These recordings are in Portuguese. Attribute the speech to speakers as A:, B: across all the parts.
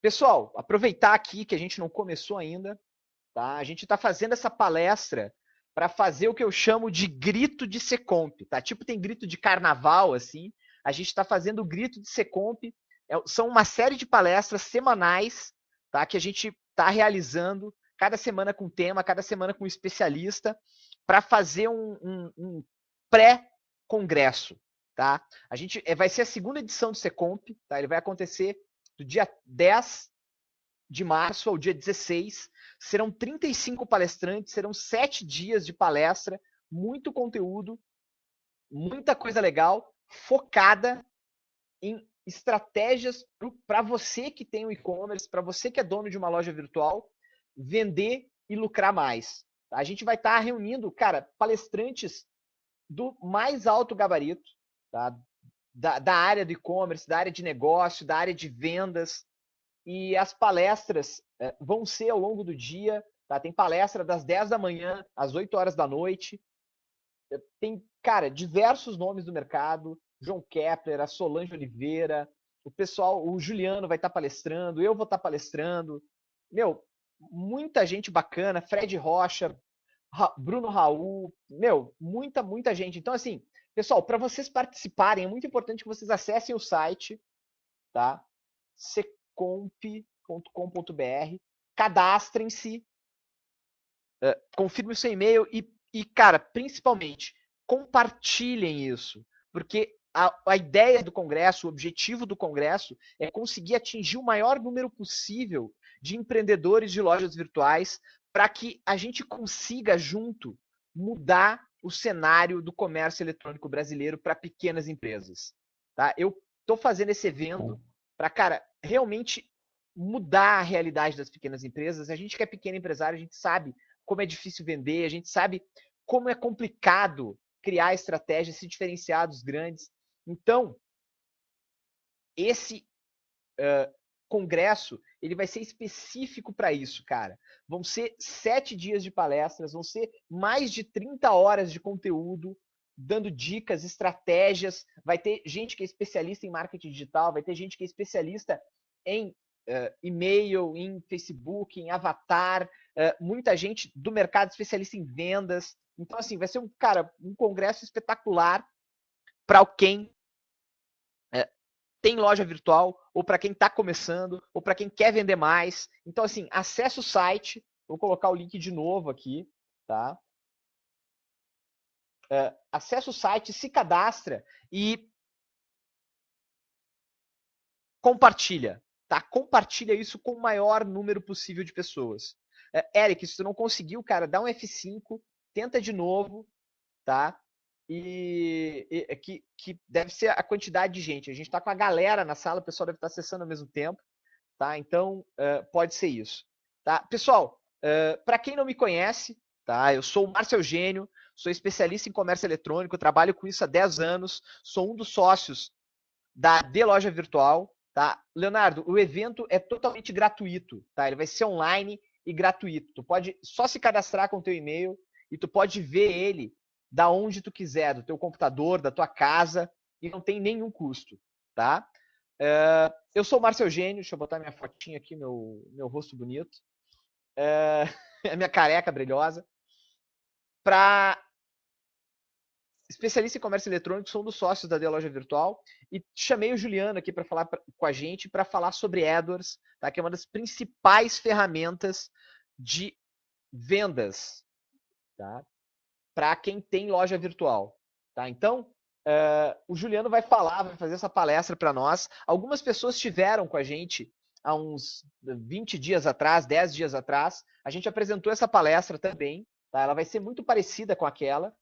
A: Pessoal, aproveitar aqui que a gente não começou ainda, tá? A gente está fazendo essa palestra para fazer o que eu chamo de grito de Secomp, tá? Tipo, tem grito de carnaval, assim. A gente está fazendo o grito de Secomp. São uma série de palestras semanais, tá? Que a gente está realizando, cada semana com tema, cada semana com um especialista, para fazer um pré-congresso, tá? A gente vai ser a segunda edição do Secomp, tá? Ele vai acontecer do dia 10 de março ao dia 16. Serão 35 palestrantes, serão 7 dias de palestra, muito conteúdo, muita coisa legal, focada em estratégias para você que tem o e-commerce, para você que é dono de uma loja virtual, vender e lucrar mais. A gente vai estar reunindo, cara, palestrantes do mais alto gabarito, tá? Da área do e-commerce, da área de negócio, da área de vendas. E as palestras vão ser ao longo do dia, tá? Tem palestra das 10 da manhã às 8 horas da noite. Tem, cara, diversos nomes do mercado. João Kepler, a Solange Oliveira, o pessoal, o Juliano vai estar palestrando, eu vou estar palestrando. Meu, muita gente bacana, Fred Rocha, Bruno Raul, meu, muita gente. Então, assim, pessoal, para vocês participarem, é muito importante que vocês acessem o site, tá? secomp.com.br, cadastrem-se, confirme o seu e-mail e, cara, principalmente, compartilhem isso, porque a ideia do Congresso, o objetivo do Congresso é conseguir atingir o maior número possível de empreendedores de lojas virtuais para que a gente consiga, junto, mudar o cenário do comércio eletrônico brasileiro para pequenas empresas. Tá? Eu estou fazendo esse evento para, cara, realmente mudar a realidade das pequenas empresas. A gente que é pequeno empresário, a gente sabe como é difícil vender, a gente sabe como é complicado criar estratégias, se diferenciar dos grandes. Então, esse congresso, ele vai ser específico para isso, cara. Vão ser 7 dias de palestras, vão ser mais de 30 horas de conteúdo, dando dicas, estratégias. Vai ter gente que é especialista em marketing digital, vai ter gente que é especialista em e-mail, em Facebook, em avatar, muita gente do mercado especialista em vendas. Então, assim, vai ser um congresso espetacular para quem tem loja virtual, ou para quem está começando, ou para quem quer vender mais. Então, assim, acesse o site, vou colocar o link de novo aqui, tá? Acesse o site, se cadastra e compartilha, tá? Compartilha isso com o maior número possível de pessoas. Eric, se tu não conseguiu, cara, dá um F5, tenta de novo, tá? Que deve ser a quantidade de gente. A gente está com a galera na sala, o pessoal deve estar acessando ao mesmo tempo, tá? Então, pode ser isso. Tá? Pessoal, para quem não me conhece, tá? Eu sou o Márcio Eugênio, sou especialista em comércio eletrônico, trabalho com isso há 10 anos, sou um dos sócios da De Loja Virtual, tá? Leonardo, o evento é totalmente gratuito, tá? Ele vai ser online e gratuito. Tu pode só se cadastrar com o teu e-mail e tu pode ver ele da onde tu quiser, do teu computador, da tua casa, e não tem nenhum custo, tá? Eu sou o Márcio Eugênio, deixa eu botar minha fotinha aqui, meu rosto bonito, a minha careca brilhosa. Para especialista em comércio eletrônico, sou um dos sócios da De Loja Virtual e chamei o Juliano aqui para falar com a gente, para falar sobre AdWords, tá? Que é uma das principais ferramentas de vendas, tá? Para quem tem loja virtual, tá? Então, o Juliano vai fazer essa palestra para nós. Algumas pessoas estiveram com a gente há uns 20 dias atrás, 10 dias atrás. A gente apresentou essa palestra também, tá? Ela vai ser muito parecida com aquela,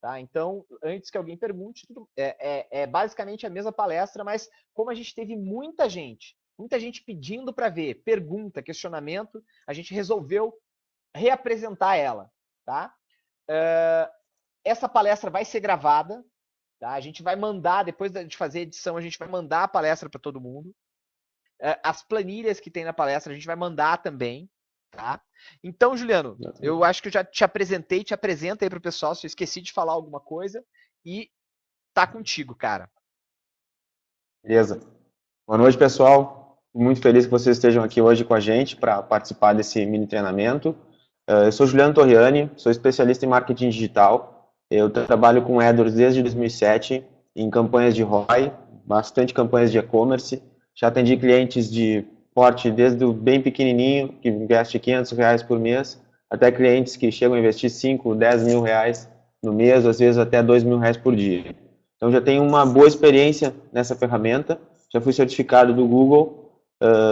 A: tá? Então, antes que alguém pergunte, é basicamente a mesma palestra, mas como a gente teve muita gente pedindo para ver, pergunta, questionamento, a gente resolveu reapresentar ela, tá? Essa palestra vai ser gravada, tá? A gente vai mandar, depois de fazer a edição, a gente vai mandar a palestra para todo mundo. As planilhas que tem na palestra a gente vai mandar também, tá? Então, Juliano, eu acho que eu já te apresentei, te apresenta aí para o pessoal, se eu esqueci de falar alguma coisa, e tá contigo, cara.
B: Beleza. Boa noite, pessoal. Muito feliz que vocês estejam aqui hoje com a gente para participar desse mini treinamento. Eu sou Juliano Torriani, sou especialista em marketing digital. Eu trabalho com AdWords desde 2007, em campanhas de ROI, bastante campanhas de e-commerce. Já atendi clientes de porte desde o bem pequenininho, que investe R$ 500 por mês, até clientes que chegam a investir 5, 10 mil reais no mês, às vezes até R$ 2.000 por dia. Então já tenho uma boa experiência nessa ferramenta, já fui certificado do Google.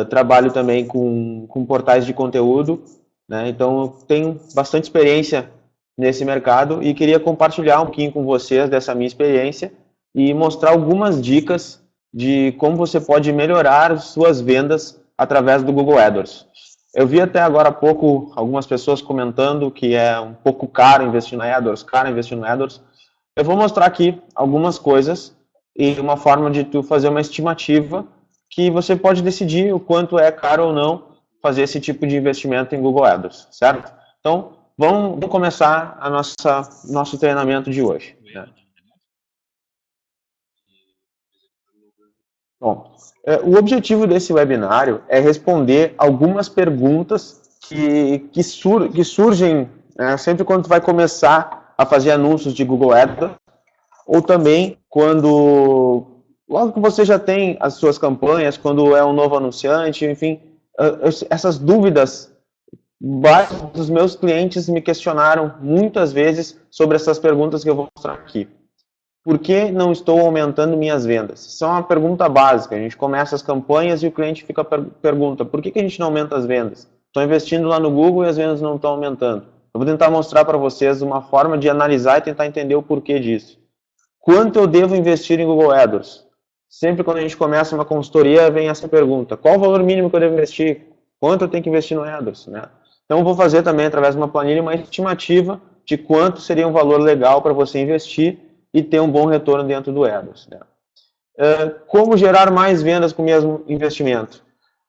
B: Trabalho também com portais de conteúdo, né? Então eu tenho bastante experiência nesse mercado e queria compartilhar um pouquinho com vocês dessa minha experiência e mostrar algumas dicas de como você pode melhorar as suas vendas através do Google AdWords. Eu vi até agora há pouco algumas pessoas comentando que é um pouco caro investir na AdWords, Eu vou mostrar aqui algumas coisas e uma forma de tu fazer uma estimativa que você pode decidir o quanto é caro ou não fazer esse tipo de investimento em Google AdWords, certo? Então, vamos começar nosso treinamento de hoje. Né? Bom, o objetivo desse webinário é responder algumas perguntas que surgem sempre quando tu vai começar a fazer anúncios de Google AdWords, ou também quando, logo que você já tem as suas campanhas, quando é um novo anunciante, enfim, essas dúvidas, vários dos meus clientes me questionaram muitas vezes sobre essas perguntas que eu vou mostrar aqui. Por que não estou aumentando minhas vendas? Isso é uma pergunta básica. A gente começa as campanhas e o cliente pergunta, por que a gente não aumenta as vendas? Estou investindo lá no Google e as vendas não estão aumentando. Eu vou tentar mostrar para vocês uma forma de analisar e tentar entender o porquê disso. Quanto eu devo investir em Google AdWords? Sempre quando a gente começa uma consultoria, vem essa pergunta. Qual o valor mínimo que eu devo investir? Quanto eu tenho que investir no AdWords? Né? Então, eu vou fazer também, através de uma planilha, uma estimativa de quanto seria um valor legal para você investir e ter um bom retorno dentro do AdWords. Né? Como gerar mais vendas com o mesmo investimento?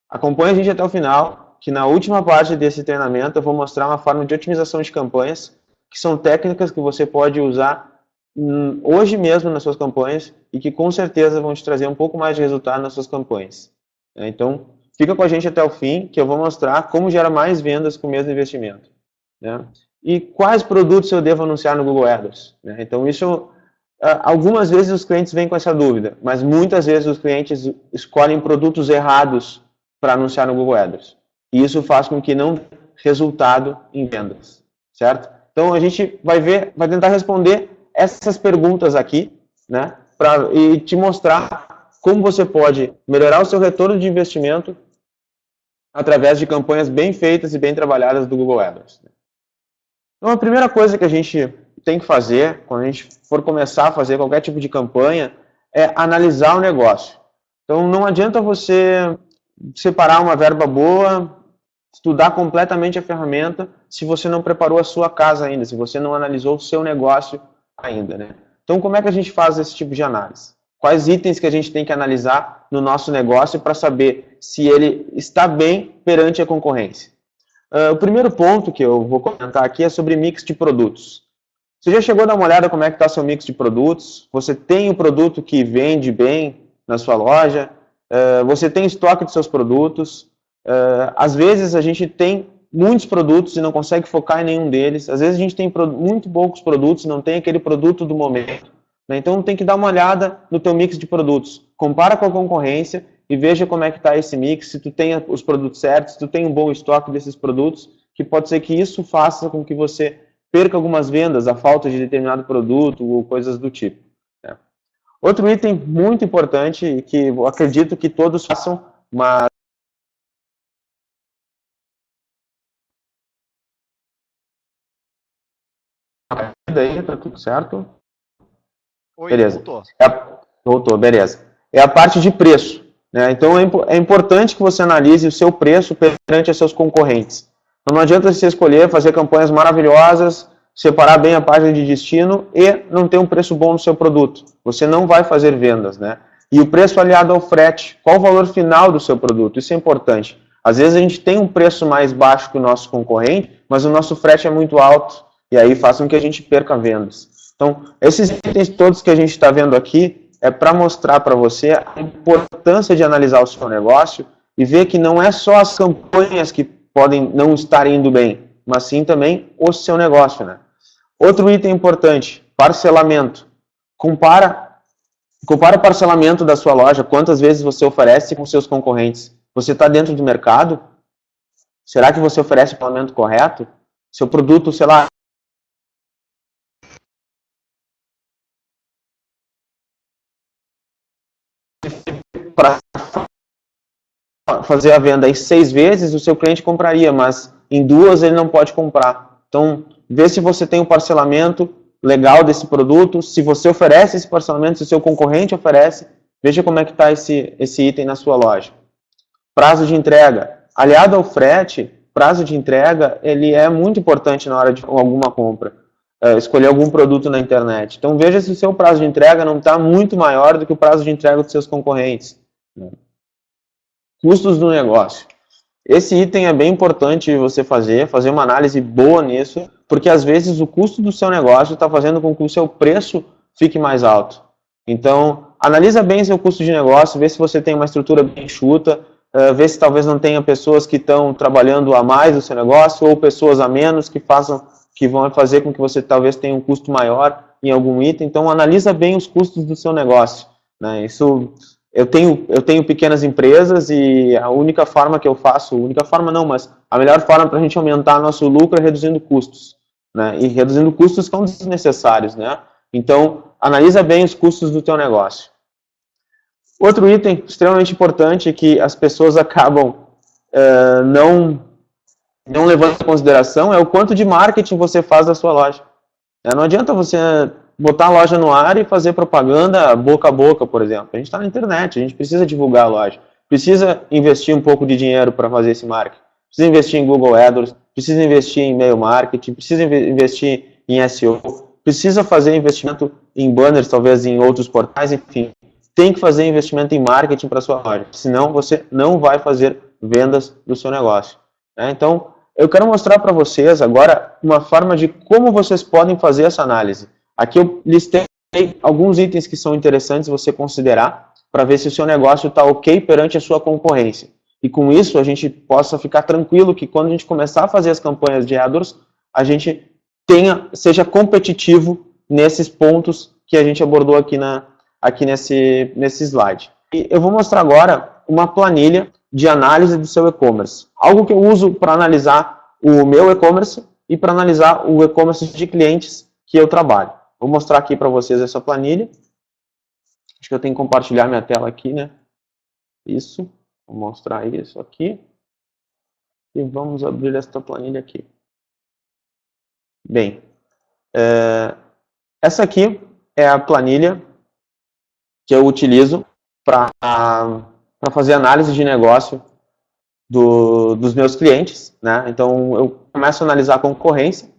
B: Acompanhe a gente até o final, que na última parte desse treinamento eu vou mostrar uma forma de otimização de campanhas, que são técnicas que você pode usar hoje mesmo nas suas campanhas e que com certeza vão te trazer um pouco mais de resultado nas suas campanhas. Então, fica com a gente até o fim, que eu vou mostrar como gerar mais vendas com o mesmo investimento. Né? E quais produtos eu devo anunciar no Google AdWords? Né? Então, isso, algumas vezes os clientes vêm com essa dúvida, mas muitas vezes os clientes escolhem produtos errados para anunciar no Google AdWords. E isso faz com que não dê resultado em vendas, certo? Então, a gente vai tentar responder essas perguntas aqui, né, e te mostrar como você pode melhorar o seu retorno de investimento através de campanhas bem feitas e bem trabalhadas do Google AdWords. Então, a primeira coisa que a gente tem que fazer, quando a gente for começar a fazer qualquer tipo de campanha, é analisar o negócio. Então, não adianta você separar uma verba boa, estudar completamente a ferramenta, se você não preparou a sua casa ainda, se você não analisou o seu negócio ainda, né? Então, como é que a gente faz esse tipo de análise? Quais itens que a gente tem que analisar no nosso negócio para saber se ele está bem perante a concorrência? O primeiro ponto que eu vou comentar aqui é sobre mix de produtos. Você já chegou a dar uma olhada como é que está seu mix de produtos? Você tem o produto que vende bem na sua loja? Você tem estoque de seus produtos? Às vezes a gente tem muitos produtos e não consegue focar em nenhum deles. Às vezes a gente tem muito poucos produtos e não tem aquele produto do momento. Né? Então tem que dar uma olhada no teu mix de produtos. Compara com a concorrência e veja como é que está esse mix, se tu tem os produtos certos, se tu tem um bom estoque desses produtos, que pode ser que isso faça com que você perca algumas vendas, a falta de determinado produto ou coisas do tipo. Né? Outro item muito importante, que eu acredito que todos façam, mas aí, tá tudo certo?
A: Oi,
B: beleza.
A: Voltou.
B: Voltou, beleza. É a parte de preço. Né? Então, é importante que você analise o seu preço perante os seus concorrentes. Então, não adianta você escolher fazer campanhas maravilhosas, separar bem a página de destino e não ter um preço bom no seu produto. Você não vai fazer vendas. Né? E o preço aliado ao frete. Qual o valor final do seu produto? Isso é importante. Às vezes, a gente tem um preço mais baixo que o nosso concorrente, mas o nosso frete é muito alto. E aí faz com que a gente perca vendas. Então, esses itens todos que a gente está vendo aqui é para mostrar para você a importância de analisar o seu negócio e ver que não é só as campanhas que podem não estar indo bem, mas sim também o seu negócio, né? Outro item importante, parcelamento. Compara o parcelamento da sua loja, quantas vezes você oferece com seus concorrentes. Você está dentro do mercado? Será que você oferece o parcelamento correto? Seu produto, sei lá, para fazer a venda em 6 vezes, o seu cliente compraria, mas em 2 ele não pode comprar. Então, vê se você tem um parcelamento legal desse produto, se você oferece esse parcelamento, se o seu concorrente oferece, veja como é que está esse item na sua loja. Prazo de entrega. Aliado ao frete, prazo de entrega, ele é muito importante na hora de alguma compra. Escolher algum produto na internet. Então, veja se o seu prazo de entrega não está muito maior do que o prazo de entrega dos seus concorrentes. Custos do negócio. Esse item é bem importante você fazer uma análise boa nisso, porque às vezes o custo do seu negócio está fazendo com que o seu preço fique mais alto. Então, analisa bem seu custo de negócio, vê se você tem uma estrutura bem enxuta, vê se talvez não tenha pessoas que estão trabalhando a mais no seu negócio, ou pessoas a menos que vão fazer com que você talvez tenha um custo maior em algum item. Então, analisa bem os custos do seu negócio, né? Isso... Eu tenho pequenas empresas e a única forma que eu faço, única forma não, mas a melhor forma para a gente aumentar nosso lucro é reduzindo custos, né? E reduzindo custos que são desnecessários, né? Então, analisa bem os custos do teu negócio. Outro item extremamente importante que as pessoas acabam não levando em consideração é o quanto de marketing você faz da sua loja. Não adianta você botar a loja no ar e fazer propaganda boca a boca, por exemplo. A gente está na internet, a gente precisa divulgar a loja. Precisa investir um pouco de dinheiro para fazer esse marketing. Precisa investir em Google AdWords, precisa investir em e-mail marketing, precisa investir em SEO, precisa fazer investimento em banners, talvez em outros portais, enfim. Tem que fazer investimento em marketing para sua loja, senão você não vai fazer vendas do seu negócio. Então, eu quero mostrar para vocês agora uma forma de como vocês podem fazer essa análise. Aqui eu listei alguns itens que são interessantes você considerar para ver se o seu negócio está ok perante a sua concorrência. E com isso a gente possa ficar tranquilo que quando a gente começar a fazer as campanhas de AdWords, a gente seja competitivo nesses pontos que a gente abordou aqui nesse slide. E eu vou mostrar agora uma planilha de análise do seu e-commerce. Algo que eu uso para analisar o meu e-commerce e para analisar o e-commerce de clientes que eu trabalho. Vou mostrar aqui para vocês essa planilha. Acho que eu tenho que compartilhar minha tela aqui, né? Isso. Vou mostrar isso aqui. E vamos abrir esta planilha aqui. Bem, essa aqui é a planilha que eu utilizo para fazer análise de negócio dos meus clientes, né? Então, eu começo a analisar a concorrência,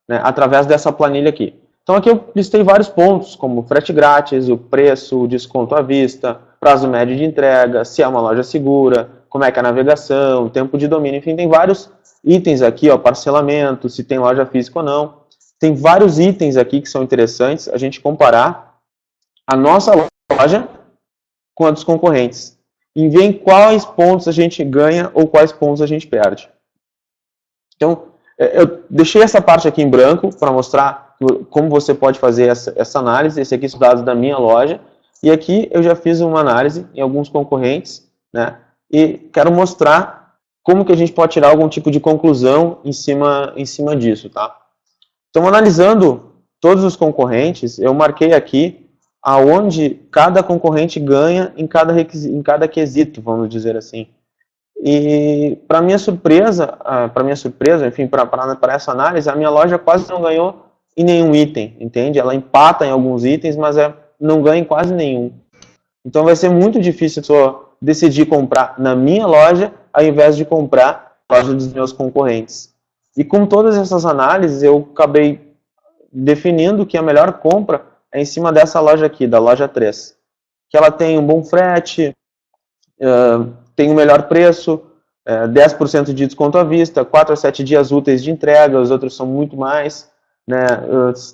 B: né, através dessa planilha aqui. Então, aqui eu listei vários pontos, como frete grátis, o preço, o desconto à vista, prazo médio de entrega, se é uma loja segura, como é que é a navegação, tempo de domínio, enfim, tem vários itens aqui, ó, parcelamento, se tem loja física ou não. Tem vários itens aqui que são interessantes a gente comparar a nossa loja com a dos concorrentes e ver em quais pontos a gente ganha ou quais pontos a gente perde. Então, eu deixei essa parte aqui em branco para mostrar como você pode fazer essa análise. Esse aqui são dados da minha loja. E aqui eu já fiz uma análise em alguns concorrentes, né? E quero mostrar como que a gente pode tirar algum tipo de conclusão em cima disso, tá? Então, analisando todos os concorrentes, eu marquei aqui aonde cada concorrente ganha em cada quesito, vamos dizer assim. E para minha surpresa, enfim, para essa análise, a minha loja quase não ganhou em nenhum item, entende? Ela empata em alguns itens, mas não ganha em quase nenhum. Então vai ser muito difícil só decidir comprar na minha loja ao invés de comprar na loja dos meus concorrentes. E com todas essas análises, eu acabei definindo que a melhor compra é em cima dessa loja aqui, da loja 3. Que ela tem um bom frete, tem um melhor preço, 10% de desconto à vista, 4 a 7 dias úteis de entrega, os outros são muito mais, né?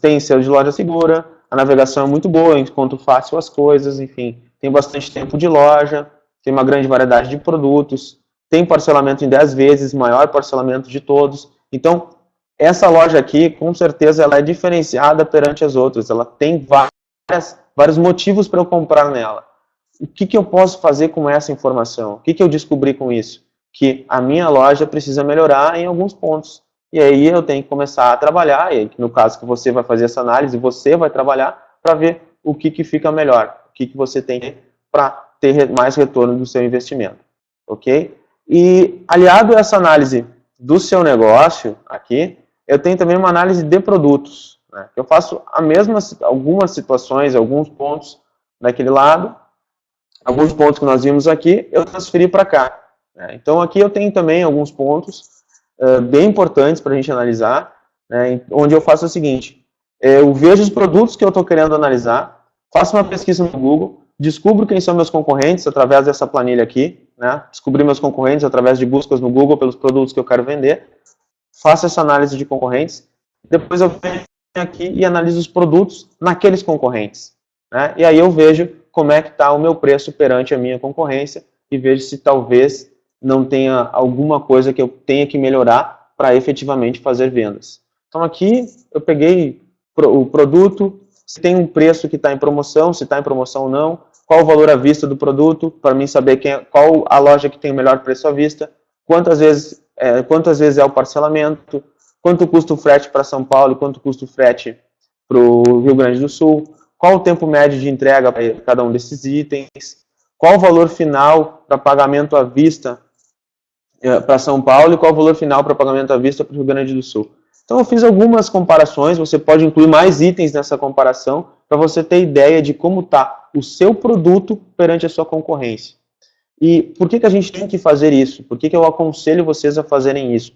B: Tem selo de loja segura, a navegação é muito boa, encontro fácil as coisas, enfim, tem bastante tempo de loja, tem uma grande variedade de produtos, tem parcelamento em 10 vezes, maior parcelamento de todos. Então, essa loja aqui, com certeza, ela é diferenciada perante as outras. Ela tem vários motivos para eu comprar nela. O que eu posso fazer com essa informação? O que eu descobri com isso? Que a minha loja precisa melhorar em alguns pontos. E aí eu tenho que começar a trabalhar, e no caso que você vai fazer essa análise, você vai trabalhar para ver o que fica melhor, o que você tem para ter mais retorno do seu investimento. Ok? E aliado a essa análise do seu negócio aqui, eu tenho também uma análise de produtos. Né? Eu faço algumas situações, alguns pontos daquele lado, alguns pontos que nós vimos aqui, eu transferi para cá. Né? Então aqui eu tenho também alguns pontos bem importantes para a gente analisar, né? Onde eu faço o seguinte, eu vejo os produtos que eu estou querendo analisar, faço uma pesquisa no Google, descubro quem são meus concorrentes através dessa planilha aqui, né? Descobrir meus concorrentes através de buscas no Google pelos produtos que eu quero vender, faço essa análise de concorrentes, depois eu venho aqui e analiso os produtos naqueles concorrentes. Né? E aí eu vejo como é que está o meu preço perante a minha concorrência e vejo se talvez não tenha alguma coisa que eu tenha que melhorar para efetivamente fazer vendas. Então aqui eu peguei o produto, se tem um preço que está em promoção, se está em promoção ou não, qual o valor à vista do produto, para mim saber qual a loja que tem o melhor preço à vista, quantas vezes é o parcelamento, quanto custa o frete para São Paulo, quanto custa o frete para o Rio Grande do Sul, qual o tempo médio de entrega para cada um desses itens, qual o valor final para pagamento à vista para São Paulo e qual o valor final para pagamento à vista para o Rio Grande do Sul. Então eu fiz algumas comparações, você pode incluir mais itens nessa comparação para você ter ideia de como está o seu produto perante a sua concorrência. E por que a gente tem que fazer isso? Por que eu aconselho vocês a fazerem isso?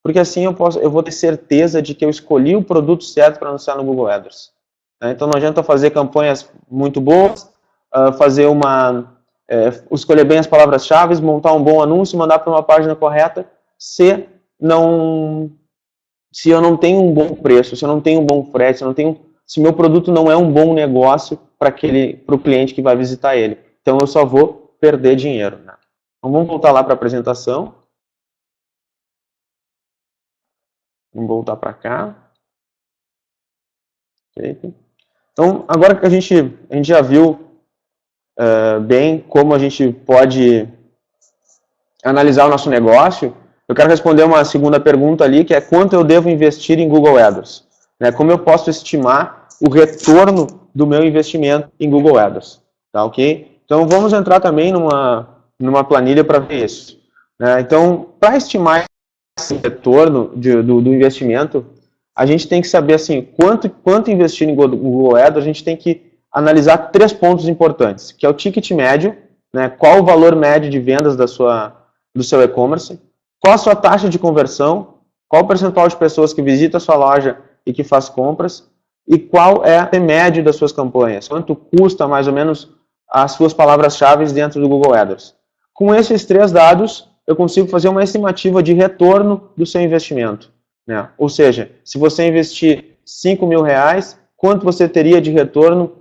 B: Porque assim eu vou ter certeza de que eu escolhi o produto certo para anunciar no Google AdWords. Então não adianta fazer campanhas muito boas, escolher bem as palavras-chave, montar um bom anúncio, mandar para uma página correta, se eu não tenho um bom preço, se eu não tenho um bom frete, se meu produto não é um bom negócio para o cliente que vai visitar ele. Então eu só vou perder dinheiro. Né? Então vamos voltar lá para a apresentação. Vamos voltar para cá. Okay. Então, agora que a gente já viu bem como a gente pode analisar o nosso negócio, eu quero responder uma segunda pergunta ali, que é quanto eu devo investir em Google AdWords? Né? Como eu posso estimar o retorno do meu investimento em Google AdWords? Tá, ok? Então, vamos entrar também numa planilha para ver isso. Né? Então, para estimar esse retorno do investimento, a gente tem que saber assim, quanto investir em Google AdWords, a gente tem que analisar 3 pontos importantes, que é o ticket médio, né, qual o valor médio de vendas do seu e-commerce, qual a sua taxa de conversão, qual o percentual de pessoas que visitam a sua loja e que faz compras, e qual é o médio das suas campanhas, quanto custa mais ou menos as suas palavras-chave dentro do Google AdWords. Com esses 3 dados, eu consigo fazer uma estimativa de retorno do seu investimento. Né? Ou seja, se você investir R$5.000, quanto você teria de retorno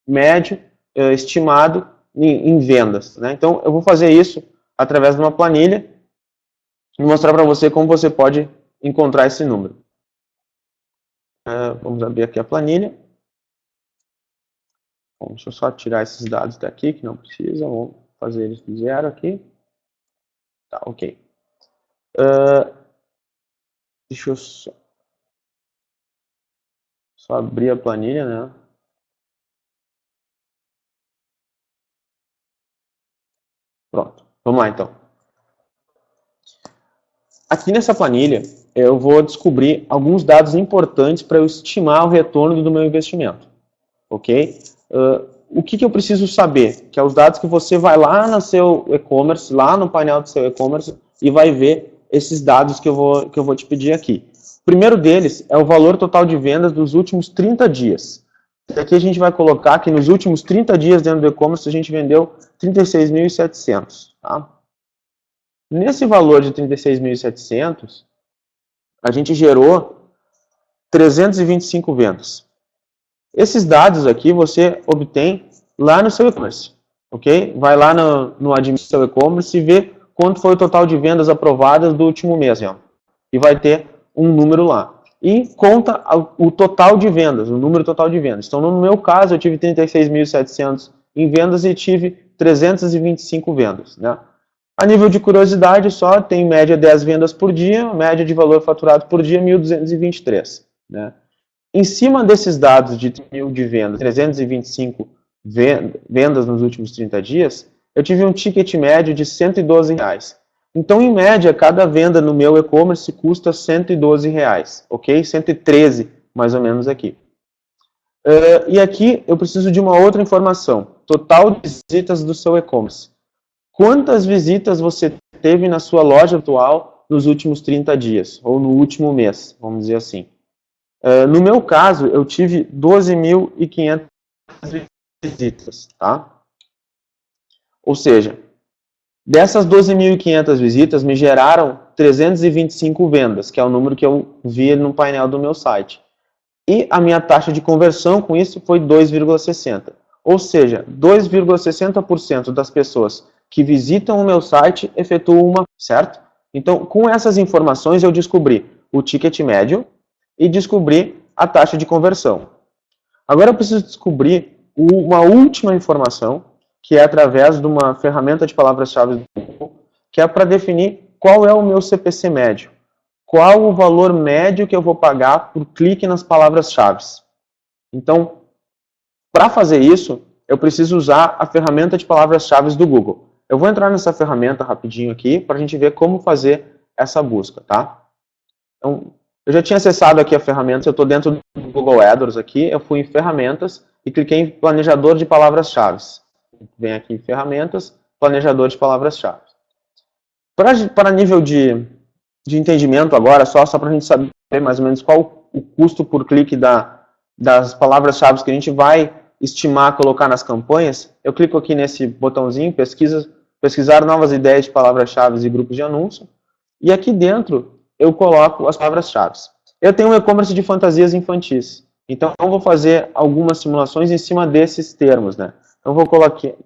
B: médio estimado em vendas. Né? Então, eu vou fazer isso através de uma planilha e mostrar para você como você pode encontrar esse número. Vamos abrir aqui a planilha. Bom, deixa eu só tirar esses dados daqui, que não precisa. Vamos fazer eles do zero aqui. Tá, ok. Deixa eu só abrir a planilha, né? Pronto, vamos lá então. Aqui nessa planilha, eu vou descobrir alguns dados importantes para eu estimar o retorno do meu investimento. Ok? O que eu preciso saber? Que é os dados que você vai lá no seu e-commerce, lá no painel do seu e-commerce, e vai ver esses dados que eu vou te pedir aqui. O primeiro deles é o valor total de vendas dos últimos 30 dias. Aqui a gente vai colocar que nos últimos 30 dias dentro do e-commerce a gente vendeu 36.700. Tá? Nesse valor de 36.700, a gente gerou 325 vendas. Esses dados aqui você obtém lá no seu e-commerce. Ok? Vai lá no admin do seu e-commerce e vê quanto foi o total de vendas aprovadas do último mês, ó, e vai ter um número lá. E conta o total de vendas, o número total de vendas. Então, no meu caso, eu tive 36.700 em vendas e tive 325 vendas, né? A nível de curiosidade, só tem média 10 vendas por dia, média de valor faturado por dia 1.223, né? Em cima desses dados de 1.000 de vendas, 325 vendas nos últimos 30 dias, eu tive um ticket médio de R$112. Então, em média, cada venda no meu e-commerce custa R$112, ok? 113, mais ou menos aqui. E aqui eu preciso de uma outra informação. Total de visitas do seu e-commerce. Quantas visitas você teve na sua loja atual nos últimos 30 dias? Ou no último mês, vamos dizer assim. No meu caso, eu tive 12.500 visitas, tá? Ou seja, dessas 12.500 visitas me geraram 325 vendas, que é o número que eu vi no painel do meu site. E a minha taxa de conversão com isso foi 2,60. Ou seja, 2,60% das pessoas que visitam o meu site efetuam uma, certo? Então, com essas informações eu descobri o ticket médio e descobri a taxa de conversão. Agora eu preciso descobrir uma última informação, que é através de uma ferramenta de palavras-chave do Google, que é para definir qual é o meu CPC médio. Qual o valor médio que eu vou pagar por clique nas palavras-chave. Então, para fazer isso, eu preciso usar a ferramenta de palavras-chave do Google. Eu vou entrar nessa ferramenta rapidinho aqui, para a gente ver como fazer essa busca, tá? Então, eu já tinha acessado aqui a ferramenta, eu estou dentro do Google AdWords aqui, eu fui em ferramentas e cliquei em planejador de palavras-chave. Vem aqui em ferramentas, planejador de palavras-chave. Para nível de entendimento agora, só para a gente saber mais ou menos qual o custo por clique das palavras-chave que a gente vai estimar colocar nas campanhas, eu clico aqui nesse botãozinho, pesquisar novas ideias de palavras-chave e grupos de anúncio, e aqui dentro eu coloco as palavras-chave. Eu tenho um e-commerce de fantasias infantis, então eu vou fazer algumas simulações em cima desses termos, né? Então eu vou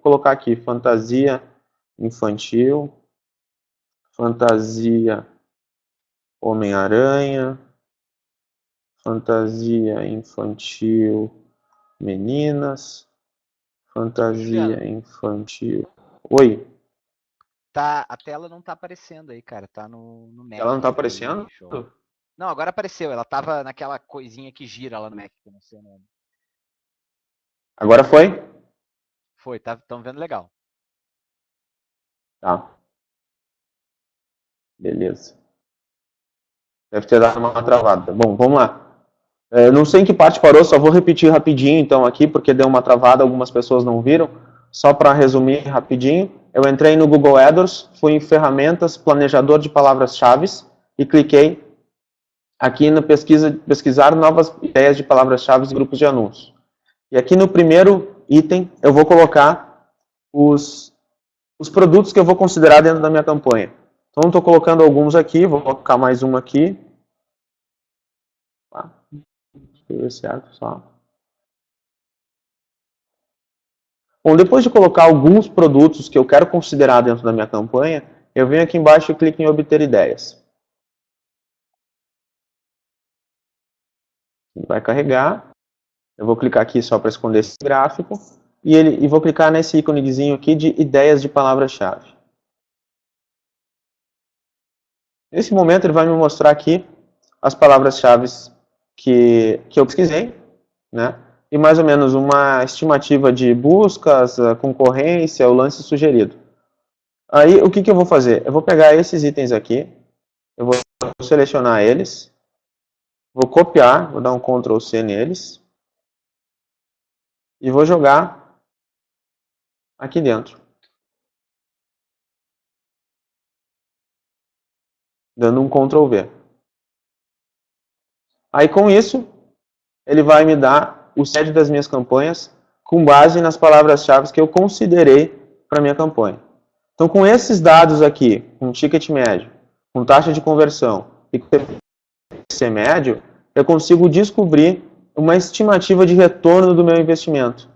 B: colocar aqui fantasia infantil, fantasia Homem-Aranha, fantasia infantil meninas, fantasia infantil... Oi?
A: Tá, a tela não tá aparecendo aí, cara. Tá no Mac.
B: Ela não tá aparecendo?
A: Não, agora apareceu. Ela tava naquela coisinha que gira lá no Mac, que eu não sei o nome.
B: Agora foi?
A: Foi, tão vendo legal.
B: Tá. Beleza. Deve ter dado uma travada. Bom, vamos lá. Não sei em que parte parou, só vou repetir rapidinho então aqui, porque deu uma travada, algumas pessoas não viram. Só para resumir rapidinho, eu entrei no Google AdWords, fui em ferramentas, planejador de palavras-chave e cliquei aqui no pesquisar novas ideias de palavras-chave e grupos de anúncios. E aqui no primeiro item eu vou colocar os produtos que eu vou considerar dentro da minha campanha. Então estou colocando alguns aqui, vou colocar mais um aqui. Escrever certo só. Bom, depois de colocar alguns produtos que eu quero considerar dentro da minha campanha, eu venho aqui embaixo e clico em obter ideias. Ele vai carregar. Eu vou clicar aqui só para esconder esse gráfico. E vou clicar nesse íconezinho aqui de ideias de palavra-chave. Nesse momento ele vai me mostrar aqui as palavras-chave que eu pesquisei, né? E mais ou menos uma estimativa de buscas, concorrência, o lance sugerido. Aí, o que eu vou fazer? Eu vou pegar esses itens aqui, eu vou selecionar eles, vou copiar, vou dar um Ctrl C neles, e vou jogar aqui dentro. Dando um Ctrl V. Aí, com isso, ele vai me dar o set das minhas campanhas com base nas palavras-chave que eu considerei para a minha campanha. Então, com esses dados aqui, com ticket médio, com taxa de conversão e com CPC médio, eu consigo descobrir uma estimativa de retorno do meu investimento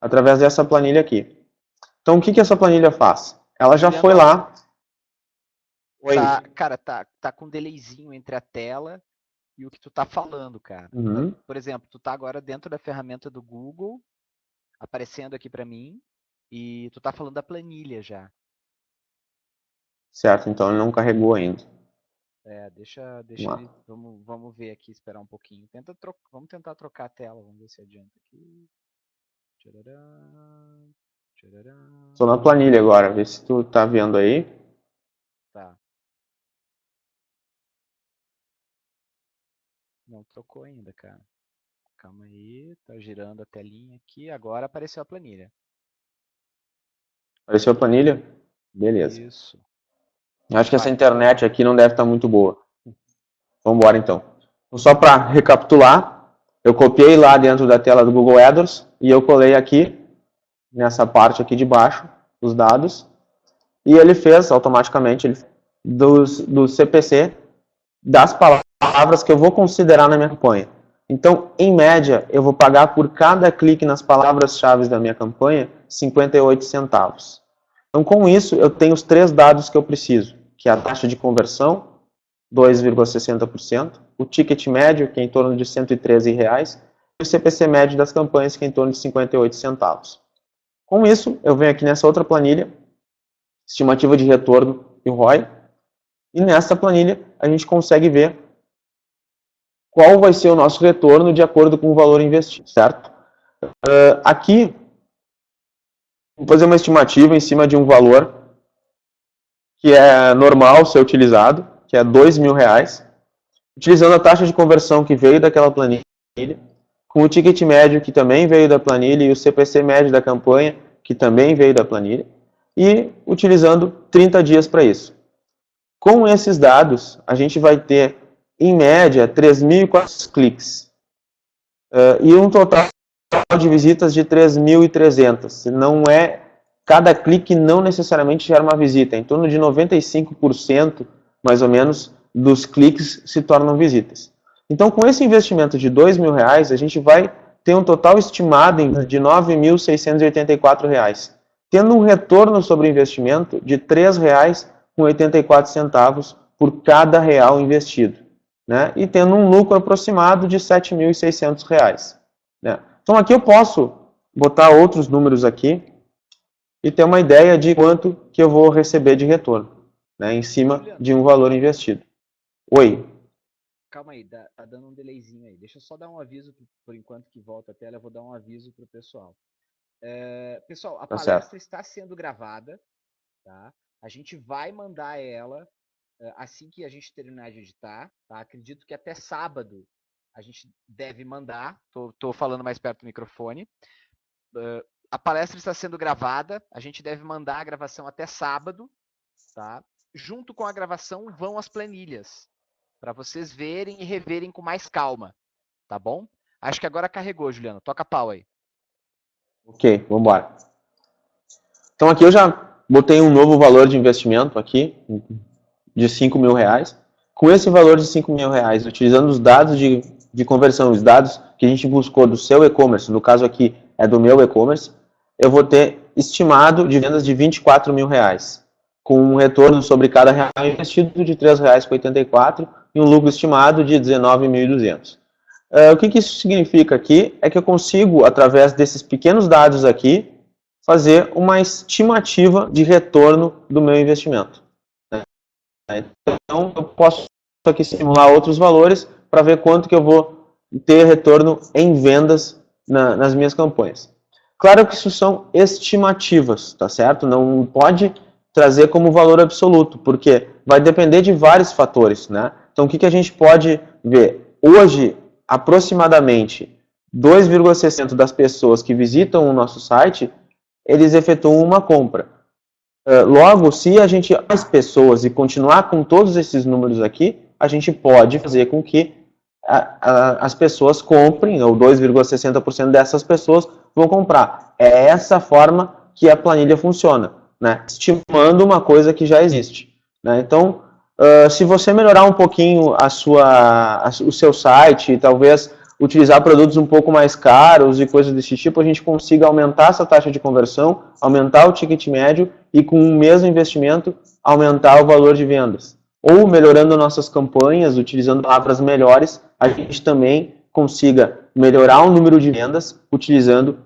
B: através dessa planilha aqui. Então, o que essa planilha faz? Ela já foi lá... Oi.
A: Cara, tá com um delayzinho entre a tela e o que tu tá falando, cara.
B: Uhum.
A: Por exemplo, tu tá agora dentro da ferramenta do Google, aparecendo aqui para mim, e tu tá falando da planilha já.
B: Certo, então ele não carregou ainda.
A: Deixa
B: Vamos
A: ele.
B: lá.
A: Vamos ver aqui, esperar um pouquinho. Vamos tentar trocar a tela, vamos ver se adianta aqui. Tcharará, tcharará.
B: Estou na planilha agora, vê se tu tá vendo aí.
A: Tá. Não trocou ainda, cara. Calma aí, tá girando a telinha aqui. Agora apareceu a planilha.
B: Apareceu a planilha? Beleza.
A: Isso.
B: Acho que essa
A: Vai.
B: internet aqui não deve estar muito boa. Vamos embora então. Então, só para recapitular, eu copiei lá dentro da tela do Google AdWords e eu colei aqui, nessa parte aqui de baixo, os dados. E ele fez automaticamente do CPC das palavras que eu vou considerar na minha campanha. Então, em média, eu vou pagar por cada clique nas palavras-chave da minha campanha 58 centavos. Então, com isso, eu tenho os 3 dados que eu preciso, que é a taxa de conversão, 2,60%, o ticket médio, que é em torno de R$ 113, e o CPC médio das campanhas, que é em torno de 58 centavos. Com isso, eu venho aqui nessa outra planilha, estimativa de retorno e ROI, e nessa planilha a gente consegue ver qual vai ser o nosso retorno de acordo com o valor investido, certo? Aqui, vou fazer uma estimativa em cima de um valor que é normal ser utilizado, que é R$2.000, utilizando a taxa de conversão que veio daquela planilha, com o ticket médio que também veio da planilha e o CPC médio da campanha que também veio da planilha, e utilizando 30 dias para isso. Com esses dados, a gente vai ter, em média, 3.400 cliques e um total de visitas de 3.300. Não é, cada clique não necessariamente gera uma visita, em torno de 95%, mais ou menos, dos cliques se tornam visitas. Então, com esse investimento de R$2.000, a gente vai ter um total estimado de R$ 9.684, tendo um retorno sobre o investimento de R$ 3,84 por cada real investido, né? E tendo um lucro aproximado de R$ 7.600. Né? Então aqui eu posso botar outros números aqui e ter uma ideia de quanto que eu vou receber de retorno, né, em cima de um valor investido. Oi.
A: Calma aí, tá dando um delayzinho aí. Deixa eu só dar um aviso, por enquanto que volta a tela, eu vou dar um aviso para o pessoal. Pessoal, a palestra está sendo gravada, tá? A gente vai mandar ela assim que a gente terminar de editar, tá? Acredito que até sábado a gente deve mandar. Tô falando mais perto do microfone. A palestra está sendo gravada, a gente deve mandar a gravação até sábado, tá? Junto com a gravação vão as planilhas, para vocês verem e reverem com mais calma, tá bom? Acho que agora carregou, Juliano. Toca pau aí.
B: Ok, vamos embora. Então aqui eu já botei um novo valor de investimento aqui, de R$5.000. Com esse valor de R$5.000, utilizando os dados de conversão, os dados que a gente buscou do seu e-commerce, no caso aqui é do meu e-commerce, eu vou ter estimado de vendas de R$24.000, com um retorno sobre cada real investido de R$ 3,84 e um lucro estimado de R$19.200. O que isso significa aqui é que eu consigo, através desses pequenos dados aqui, fazer uma estimativa de retorno do meu investimento. Então, eu posso aqui simular outros valores para ver quanto que eu vou ter retorno em vendas nas minhas campanhas. Claro que isso são estimativas, tá certo? Não pode trazer como valor absoluto, porque vai depender de vários fatores, né? Então, o que a gente pode ver? Hoje, aproximadamente 2,60% das pessoas que visitam o nosso site, eles efetuam uma compra. Logo, se a gente mais pessoas e continuar com todos esses números aqui, a gente pode fazer com que as pessoas comprem, ou 2,60% dessas pessoas vão comprar. É essa forma que a planilha funciona, né? Estimando uma coisa que já existe. Né? Então, se você melhorar um pouquinho o seu site, talvez utilizar produtos um pouco mais caros e coisas desse tipo, a gente consiga aumentar essa taxa de conversão, aumentar o ticket médio e com o mesmo investimento aumentar o valor de vendas. Ou melhorando nossas campanhas, utilizando palavras melhores, a gente também consiga melhorar o número de vendas utilizando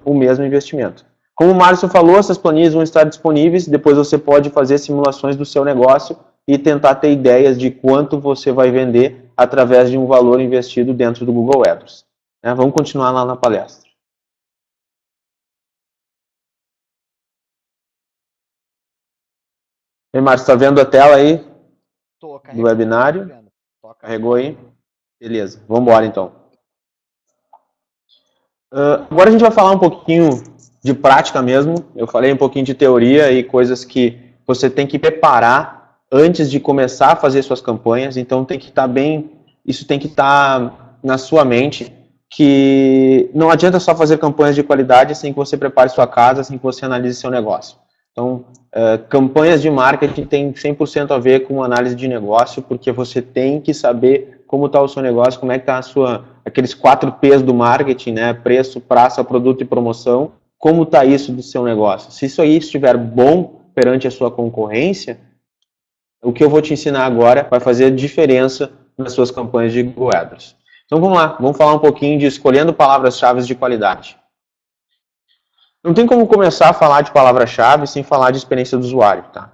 B: o mesmo investimento. Como o Márcio falou, essas planilhas vão estar disponíveis, depois você pode fazer simulações do seu negócio e tentar ter ideias de quanto você vai vender através de um valor investido dentro do Google AdWords. Vamos continuar lá na palestra. E Márcio, está vendo a tela aí do webinário? Carregou aí? Beleza, vamos embora então. Agora a gente vai falar um pouquinho de prática mesmo. Eu falei um pouquinho de teoria e coisas que você tem que preparar antes de começar a fazer suas campanhas. Então tem que estar isso tem que estar na sua mente, que não adianta só fazer campanhas de qualidade sem que você prepare sua casa, sem que você analise seu negócio. Então, campanhas de marketing tem 100% a ver com análise de negócio, porque você tem que saber como está o seu negócio, como é que está aqueles 4 P's do marketing, né? Preço, praça, produto e promoção. Como está isso do seu negócio? Se isso aí estiver bom perante a sua concorrência, o que eu vou te ensinar agora vai fazer diferença nas suas campanhas de Google AdWords. Então vamos lá, vamos falar um pouquinho de escolhendo palavras-chave de qualidade. Não tem como começar a falar de palavra-chave sem falar de experiência do usuário, tá?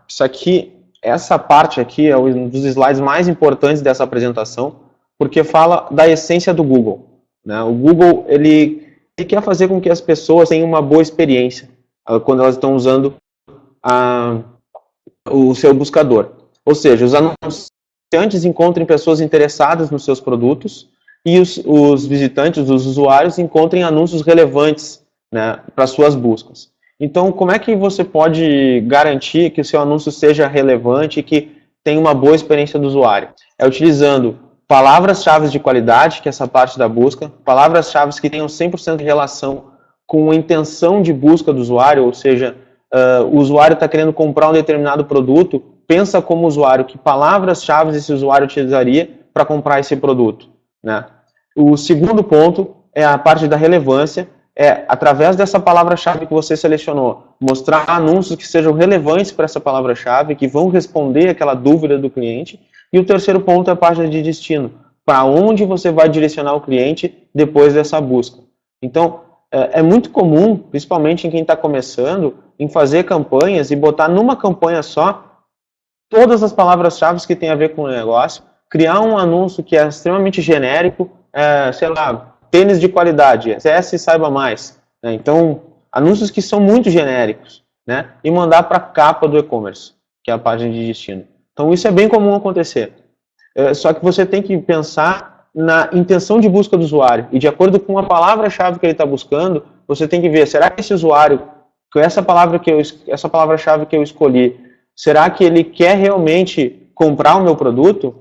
B: Essa parte aqui é um dos slides mais importantes dessa apresentação, porque fala da essência do Google, né? O Google, ele quer fazer com que as pessoas tenham uma boa experiência quando elas estão usando o seu buscador. Ou seja, os anunciantes encontrem pessoas interessadas nos seus produtos e os visitantes, os usuários, encontrem anúncios relevantes, né, para suas buscas. Então, como é que você pode garantir que o seu anúncio seja relevante e que tenha uma boa experiência do usuário? É utilizando palavras-chave de qualidade, que é essa parte da busca, palavras-chave que tenham 100% de relação com a intenção de busca do usuário, ou seja, o usuário está querendo comprar um determinado produto, pensa como usuário, que palavras-chave esse usuário utilizaria para comprar esse produto, né? O segundo ponto é a parte da relevância, através dessa palavra-chave que você selecionou, mostrar anúncios que sejam relevantes para essa palavra-chave, que vão responder aquela dúvida do cliente. E o terceiro ponto é a página de destino, para onde você vai direcionar o cliente depois dessa busca. Então, é muito comum, principalmente em quem está começando, em fazer campanhas e botar numa campanha só todas as palavras-chave que tem a ver com o negócio, criar um anúncio que é extremamente genérico, sei lá, tênis de qualidade, acesse e saiba mais, né? Então, anúncios que são muito genéricos, né? E mandar para a capa do e-commerce, que é a página de destino. Então, isso é bem comum acontecer. Só que você tem que pensar na intenção de busca do usuário. E de acordo com a palavra-chave que ele está buscando, você tem que ver, será que esse usuário, com essa palavra-chave que eu escolhi, será que ele quer realmente comprar o meu produto?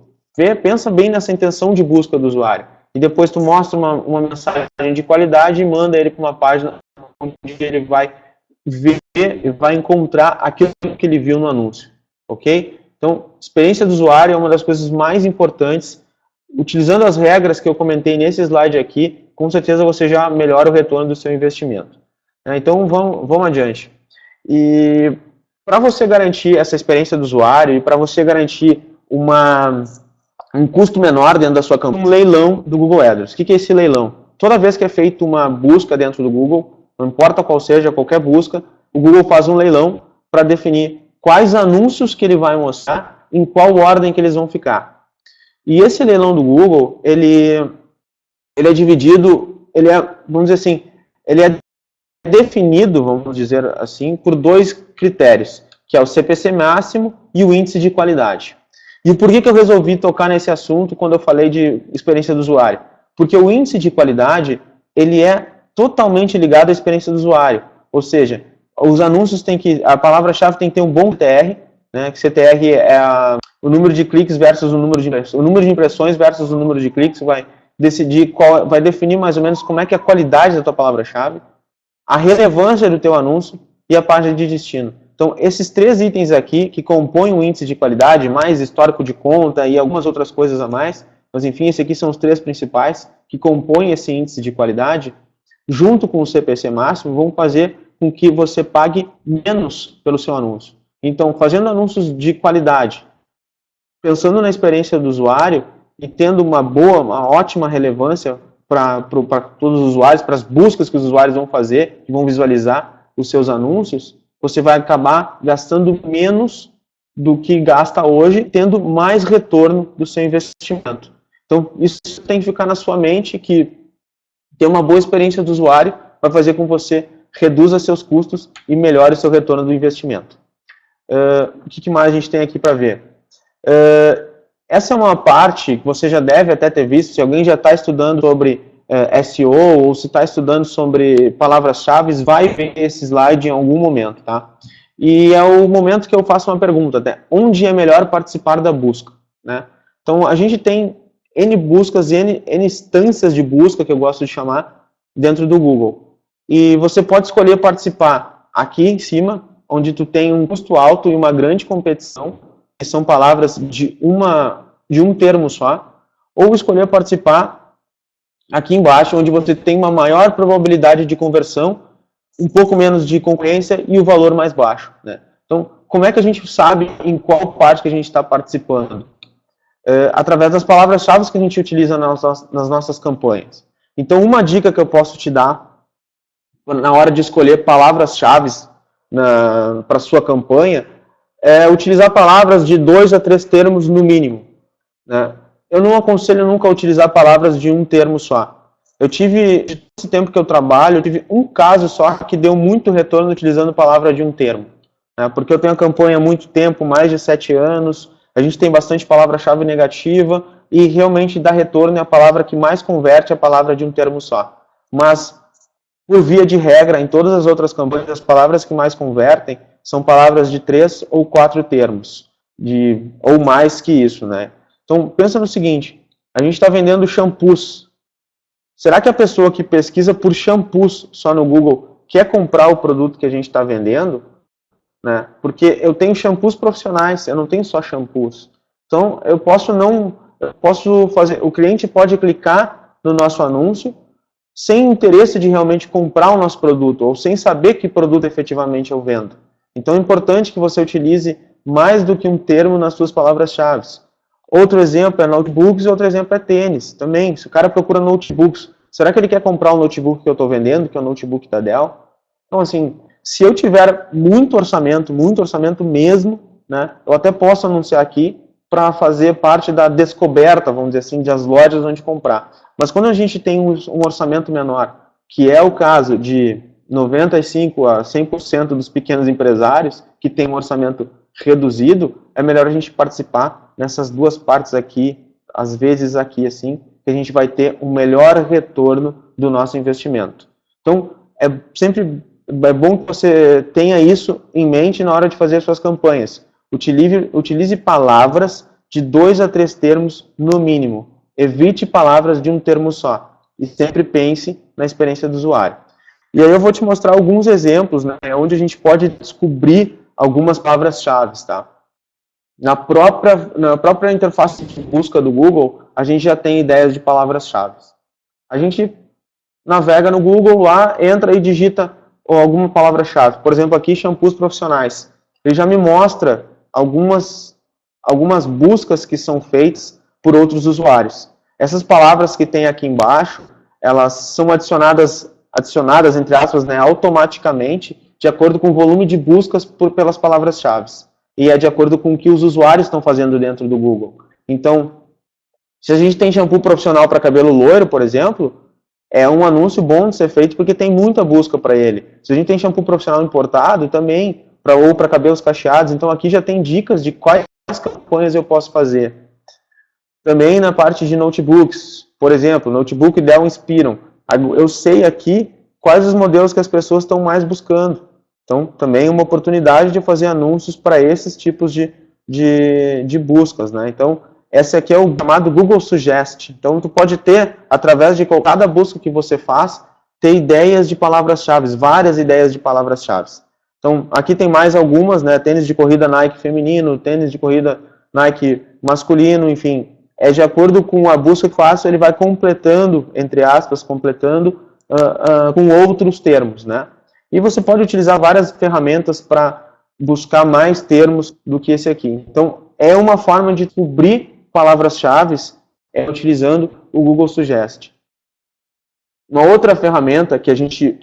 B: Pensa bem nessa intenção de busca do usuário. E depois tu mostra uma mensagem de qualidade e manda ele para uma página onde ele vai ver e vai encontrar aquilo que ele viu no anúncio, ok? Então, experiência do usuário é uma das coisas mais importantes. Utilizando as regras que eu comentei nesse slide aqui, com certeza você já melhora o retorno do seu investimento. Então, vamos adiante. E para você garantir essa experiência do usuário e para você garantir um custo menor dentro da sua campanha, um leilão do Google AdWords. O que é esse leilão? Toda vez que é feita uma busca dentro do Google, não importa qual seja, qualquer busca, o Google faz um leilão para definir quais anúncios que ele vai mostrar, em qual ordem que eles vão ficar. E esse leilão do Google, ele é dividido, vamos dizer assim, ele é definido, vamos dizer assim, por 2 critérios, que é o CPC máximo e o índice de qualidade. E por que eu resolvi tocar nesse assunto quando eu falei de experiência do usuário? Porque o índice de qualidade, ele é totalmente ligado à experiência do usuário. Ou seja, os anúncios a palavra-chave tem que ter um bom CTR, né? Que CTR é o número de cliques versus o número de impressões. O número de impressões versus o número de cliques vai definir mais ou menos como é que é a qualidade da tua palavra-chave, a relevância do teu anúncio e a página de destino. Então, esses 3 itens aqui, que compõem o índice de qualidade, mais histórico de conta e algumas outras coisas a mais, mas enfim, esses aqui são os 3 principais que compõem esse índice de qualidade, junto com o CPC máximo, vão fazer com que você pague menos pelo seu anúncio. Então, fazendo anúncios de qualidade, pensando na experiência do usuário e tendo uma ótima relevância para todos os usuários, para as buscas que os usuários vão fazer, que vão visualizar os seus anúncios, você vai acabar gastando menos do que gasta hoje, tendo mais retorno do seu investimento. Então, isso tem que ficar na sua mente, que ter uma boa experiência do usuário vai fazer com que você reduza seus custos e melhore o seu retorno do investimento. O que mais a gente tem aqui para ver? Essa é uma parte que você já deve até ter visto, se alguém já está estudando sobre SEO ou se está estudando sobre palavras-chave, vai ver esse slide em algum momento, tá? E é o momento que eu faço uma pergunta, né? Onde é melhor participar da busca, né? Então, a gente tem N buscas, N instâncias de busca, que eu gosto de chamar, dentro do Google. E você pode escolher participar aqui em cima, onde tu tem um custo alto e uma grande competição, que são palavras de um termo só, ou escolher participar aqui embaixo, onde você tem uma maior probabilidade de conversão, um pouco menos de concorrência e o valor mais baixo, né? Então, como é que a gente sabe em qual parte que a gente está participando? Através das palavras-chave que a gente utiliza nas nossas campanhas. Então, uma dica que eu posso te dar na hora de escolher palavras-chave para a sua campanha é utilizar palavras de 2 a 3 termos no mínimo, né? Eu não aconselho nunca a utilizar palavras de um termo só. Esse tempo que eu trabalho, eu tive um caso só que deu muito retorno utilizando palavra de um termo, né? Porque eu tenho a campanha há muito tempo, mais de 7 anos, a gente tem bastante palavra-chave negativa e realmente dá retorno e a palavra que mais converte é a palavra de um termo só. Mas, por via de regra, em todas as outras campanhas, as palavras que mais convertem são palavras de 3 ou 4 termos, ou mais que isso, né? Então, pensa no seguinte, a gente está vendendo shampoos. Será que a pessoa que pesquisa por shampoos só no Google quer comprar o produto que a gente está vendendo? Né? Porque eu tenho shampoos profissionais, eu não tenho só shampoos. Então, o cliente pode clicar no nosso anúncio sem interesse de realmente comprar o nosso produto, ou sem saber que produto efetivamente eu vendo. Então, é importante que você utilize mais do que um termo nas suas palavras-chave. Outro exemplo é notebooks e outro exemplo é tênis. Também, se o cara procura notebooks, será que ele quer comprar o notebook que eu estou vendendo, que é o notebook da Dell? Então, assim, se eu tiver muito orçamento mesmo, né, eu até posso anunciar aqui para fazer parte da descoberta, vamos dizer assim, das lojas onde comprar. Mas quando a gente tem um orçamento menor, que é o caso de 95% a 100% dos pequenos empresários, que tem um orçamento reduzido, é melhor a gente participar nessas duas partes aqui, às vezes aqui assim, que a gente vai ter um melhor retorno do nosso investimento. Então, é bom que você tenha isso em mente na hora de fazer as suas campanhas. Utilize palavras de 2 a 3 termos no mínimo. Evite palavras de um termo só. E sempre pense na experiência do usuário. E aí eu vou te mostrar alguns exemplos, né, onde a gente pode descobrir algumas palavras-chave, tá? Na própria interface de busca do Google, a gente já tem ideias de palavras-chave. A gente navega no Google lá, entra e digita alguma palavra-chave. Por exemplo, aqui, shampoos profissionais. Ele já me mostra algumas buscas que são feitas por outros usuários. Essas palavras que tem aqui embaixo, elas são adicionadas entre aspas, né, automaticamente, de acordo com o volume de buscas pelas palavras-chave. E é de acordo com o que os usuários estão fazendo dentro do Google. Então, se a gente tem shampoo profissional para cabelo loiro, por exemplo, é um anúncio bom de ser feito porque tem muita busca para ele. Se a gente tem shampoo profissional importado, também, ou para cabelos cacheados, então aqui já tem dicas de quais campanhas eu posso fazer. Também na parte de notebooks, por exemplo, notebook Dell Inspiron. Eu sei aqui quais os modelos que as pessoas estão mais buscando. Então, também uma oportunidade de fazer anúncios para esses tipos de buscas, né? Então, esse aqui é o chamado Google Suggest. Então, tu pode ter, através de cada busca que você faz, ter ideias de palavras-chave, várias ideias de palavras-chave. Então, aqui tem mais algumas, né? Tênis de corrida Nike feminino, tênis de corrida Nike masculino, enfim. é de acordo com a busca que faço, ele vai completando, entre aspas, completando com outros termos, né? E você pode utilizar várias ferramentas para buscar mais termos do que esse aqui. Então, é uma forma de descobrir palavras-chave utilizando o Google Suggest. Uma outra ferramenta que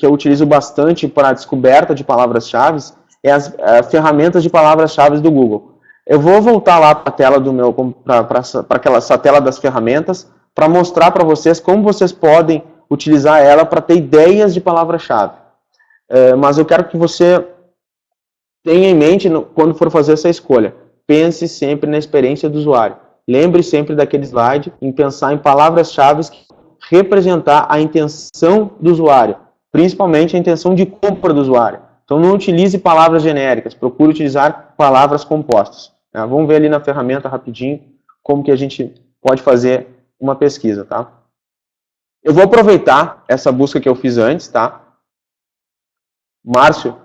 B: eu utilizo bastante para a descoberta de palavras-chave é as ferramentas de palavras-chave do Google. Eu vou voltar lá para a tela do meu, para essa tela das ferramentas, para mostrar para vocês como vocês podem utilizar ela para ter ideias de palavra-chave. Mas eu quero que você tenha em mente, quando for fazer essa escolha, pense sempre na experiência do usuário. Lembre sempre daquele slide em pensar em palavras-chave que representar a intenção do usuário, principalmente a intenção de compra do usuário. Então não utilize palavras genéricas, procure utilizar palavras compostas. Vamos ver ali na ferramenta rapidinho como que a gente pode fazer uma pesquisa, tá? Eu vou aproveitar essa busca que eu fiz antes, tá? Márcio?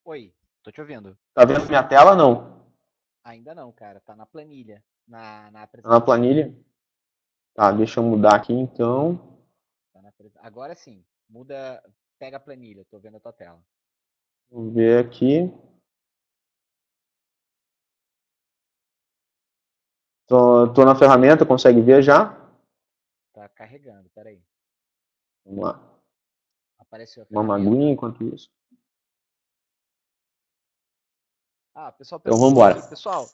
A: Oi, tô te ouvindo.
B: Tá vendo minha tela ou não?
A: Ainda não, cara. Tá na planilha. Na
B: apresentação. Na planilha? Tá, deixa eu mudar aqui então.
A: Agora sim. Muda, pega a planilha. Tô vendo a tua tela.
B: Vou ver aqui. Tô na ferramenta, consegue ver já?
A: Tá carregando, peraí.
B: Vamos lá.
A: Apareceu a
B: ferramenta. Uma aguinha enquanto isso.
A: Pessoal,
B: então vamos embora.
A: Pessoal,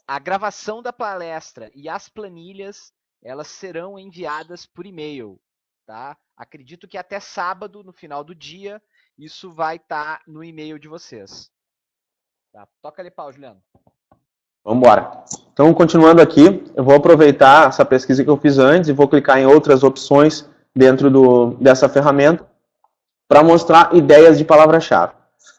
A: a gravação da palestra e as planilhas, elas serão enviadas por e-mail, tá? Acredito que até sábado, no final do dia, isso vai estar no e-mail de vocês. Tá? Toca ali pau, Juliano.
B: Vamos embora. Então, continuando aqui, eu vou aproveitar essa pesquisa que eu fiz antes e vou clicar em outras opções dentro dessa ferramenta para mostrar ideias de palavra-chave.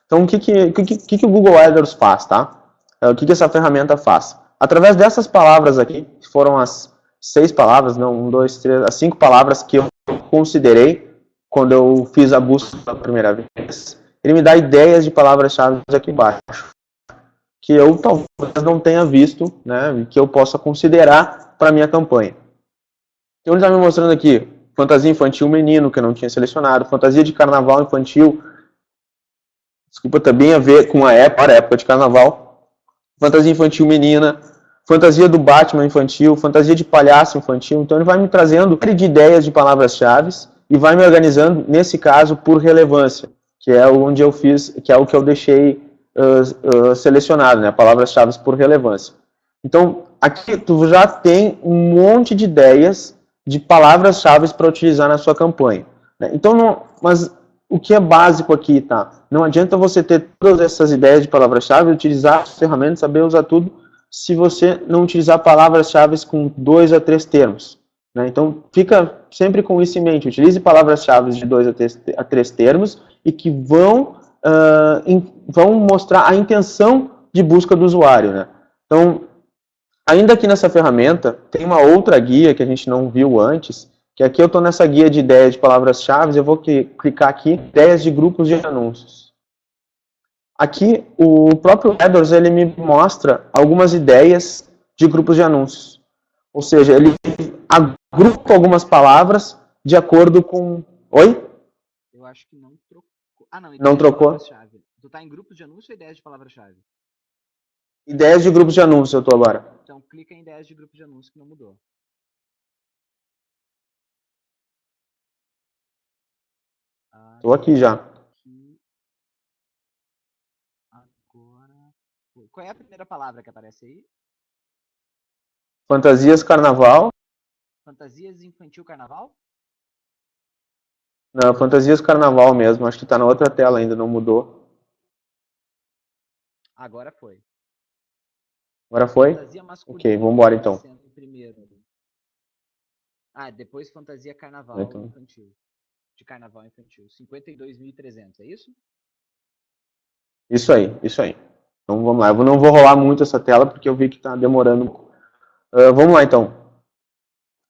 B: Então, o que o Google AdWords faz, tá? O que essa ferramenta faz? Através dessas palavras aqui, que foram as 6 palavras, não, 1, 2, 3, as 5 palavras que eu considerei quando eu fiz a busca pela primeira vez, ele me dá ideias de palavras-chave aqui embaixo, que eu talvez não tenha visto, né, que eu possa considerar para a minha campanha. Então, ele está me mostrando aqui, fantasia infantil menino, que eu não tinha selecionado, fantasia de carnaval infantil, desculpa, também a ver com a época de carnaval, fantasia infantil menina, fantasia do Batman infantil, fantasia de palhaço infantil. Então ele vai me trazendo uma série de ideias de palavras-chave e vai me organizando, nesse caso, por relevância, que é onde eu fiz, que é o que eu deixei selecionado, né? Palavras-chave por relevância. Então, aqui tu já tem um monte de ideias de palavras-chave para utilizar na sua campanha. Né? Então, mas o que é básico aqui, tá? Não adianta você ter todas essas ideias de palavras-chave, utilizar as ferramentas, saber usar tudo, se você não utilizar palavras-chave com 2 a 3 termos. Né? Então, fica sempre com isso em mente. Utilize palavras-chave de 2 a 3 termos e que vão mostrar a intenção de busca do usuário. Né? Então, ainda aqui nessa ferramenta, tem uma outra guia que a gente não viu antes, que aqui eu estou nessa guia de ideias de palavras-chave, eu vou clicar aqui, ideias de grupos de anúncios. Aqui, o próprio AdWords, ele me mostra algumas ideias de grupos de anúncios. Ou seja, ele agrupa algumas palavras de acordo com... Oi?
A: Eu acho que não trocou. Ah, não.
B: Não trocou?
A: Tu tá em grupos de anúncio ou ideias de palavra-chave?
B: Ideias de grupos de anúncios eu estou agora.
A: Então, clica em ideias de grupos de anúncio que não mudou.
B: Estou aqui já.
A: Agora... Qual é a primeira palavra que aparece aí?
B: Fantasias Carnaval.
A: Fantasias Infantil Carnaval?
B: Não, Fantasias Carnaval mesmo. Acho que está na outra tela ainda, não mudou.
A: Agora foi.
B: Agora foi? Ok, vamos embora então.
A: Depois Fantasia Carnaval Infantil. De Carnaval Infantil. 52.300, é isso?
B: Isso aí, isso aí. Então vamos lá. Eu não vou rolar muito essa tela porque eu vi que está demorando. Vamos lá então.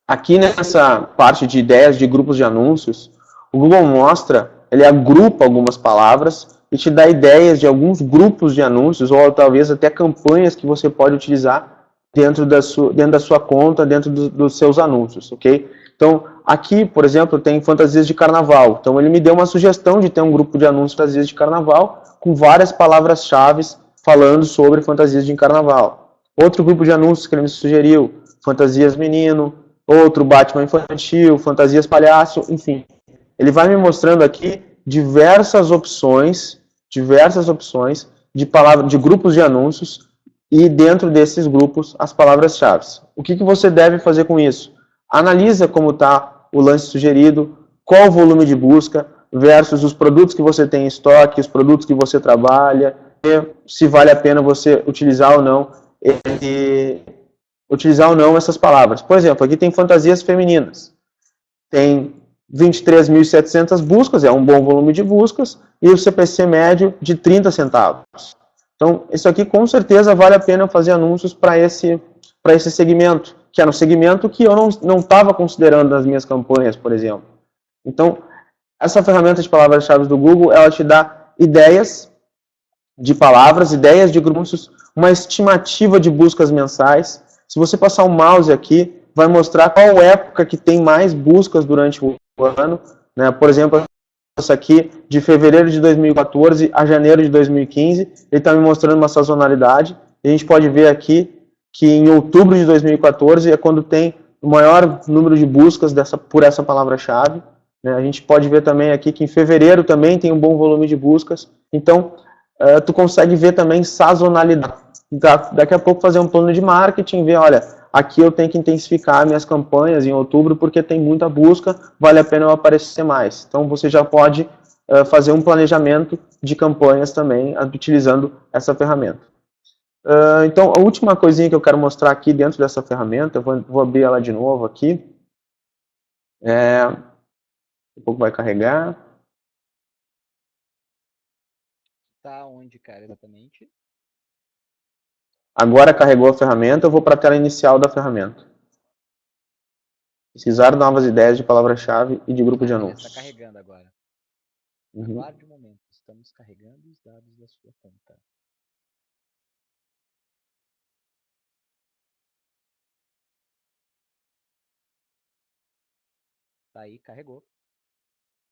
B: Aqui nessa parte de ideias de grupos de anúncios, o Google mostra, ele agrupa algumas palavras e te dá ideias de alguns grupos de anúncios ou talvez até campanhas que você pode utilizar dentro da sua conta, dentro dos seus anúncios, ok? Então, aqui, por exemplo, tem fantasias de carnaval. Então, ele me deu uma sugestão de ter um grupo de anúncios de fantasias de carnaval com várias palavras-chave falando sobre fantasias de carnaval. Outro grupo de anúncios que ele me sugeriu, fantasias menino, outro Batman infantil, fantasias palhaço, enfim. Ele vai me mostrando aqui diversas opções de grupos de anúncios e dentro desses grupos as palavras-chave. O que você deve fazer com isso? Analisa como está o lance sugerido, qual o volume de busca versus os produtos que você tem em estoque, os produtos que você trabalha, se vale a pena você utilizar ou não essas palavras. Por exemplo, aqui tem fantasias femininas. Tem 23.700 buscas, é um bom volume de buscas, e o CPC médio de 30 centavos. Então, isso aqui com certeza vale a pena fazer anúncios para esse segmento, que era um segmento que eu não estava considerando nas minhas campanhas, por exemplo. Então, essa ferramenta de palavras-chave do Google, ela te dá ideias de palavras, ideias de anúncios, uma estimativa de buscas mensais. Se você passar o mouse aqui, vai mostrar qual época que tem mais buscas durante o ano, né? Por exemplo, essa aqui de fevereiro de 2014 a janeiro de 2015, ele está me mostrando uma sazonalidade. A gente pode ver aqui que em outubro de 2014 é quando tem o maior número de buscas por essa palavra-chave. Né? A gente pode ver também aqui que em fevereiro também tem um bom volume de buscas. Então, tu consegue ver também sazonalidade. Daqui a pouco fazer um plano de marketing, ver, olha, aqui eu tenho que intensificar minhas campanhas em outubro porque tem muita busca, vale a pena eu aparecer mais. Então você já pode fazer um planejamento de campanhas também utilizando essa ferramenta. Então a última coisinha que eu quero mostrar aqui dentro dessa ferramenta, eu vou abrir ela de novo aqui. Um pouco vai carregar.
A: Tá onde, cara, exatamente?
B: Agora carregou a ferramenta, eu vou para a tela inicial da ferramenta. Pesquisar novas ideias de palavra-chave e de grupo de anúncios.
A: Está carregando agora.
B: Uhum.
A: Aguarde um momento, estamos carregando os dados da sua conta. Tá aí, carregou.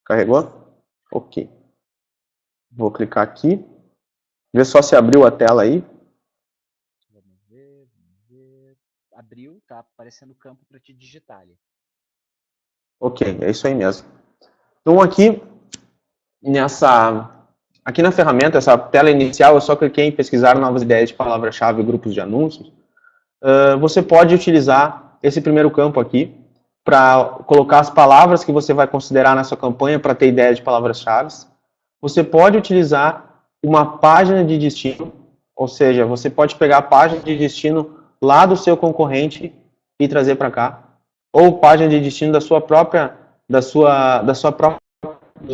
B: Carregou? Ok. Vou clicar aqui. Vê só se abriu a tela aí.
A: Vamos ver. Abriu, tá aparecendo o campo para te digitar ali.
B: Ok, é isso aí mesmo. Então aqui na ferramenta, essa tela inicial, eu só cliquei em pesquisar novas ideias de palavra-chave e grupos de anúncios. Você pode utilizar esse primeiro campo aqui para colocar as palavras que você vai considerar na sua campanha para ter ideia de palavras-chave. Você pode utilizar uma página de destino, ou seja, você pode pegar a página de destino lá do seu concorrente e trazer para cá, ou página de destino do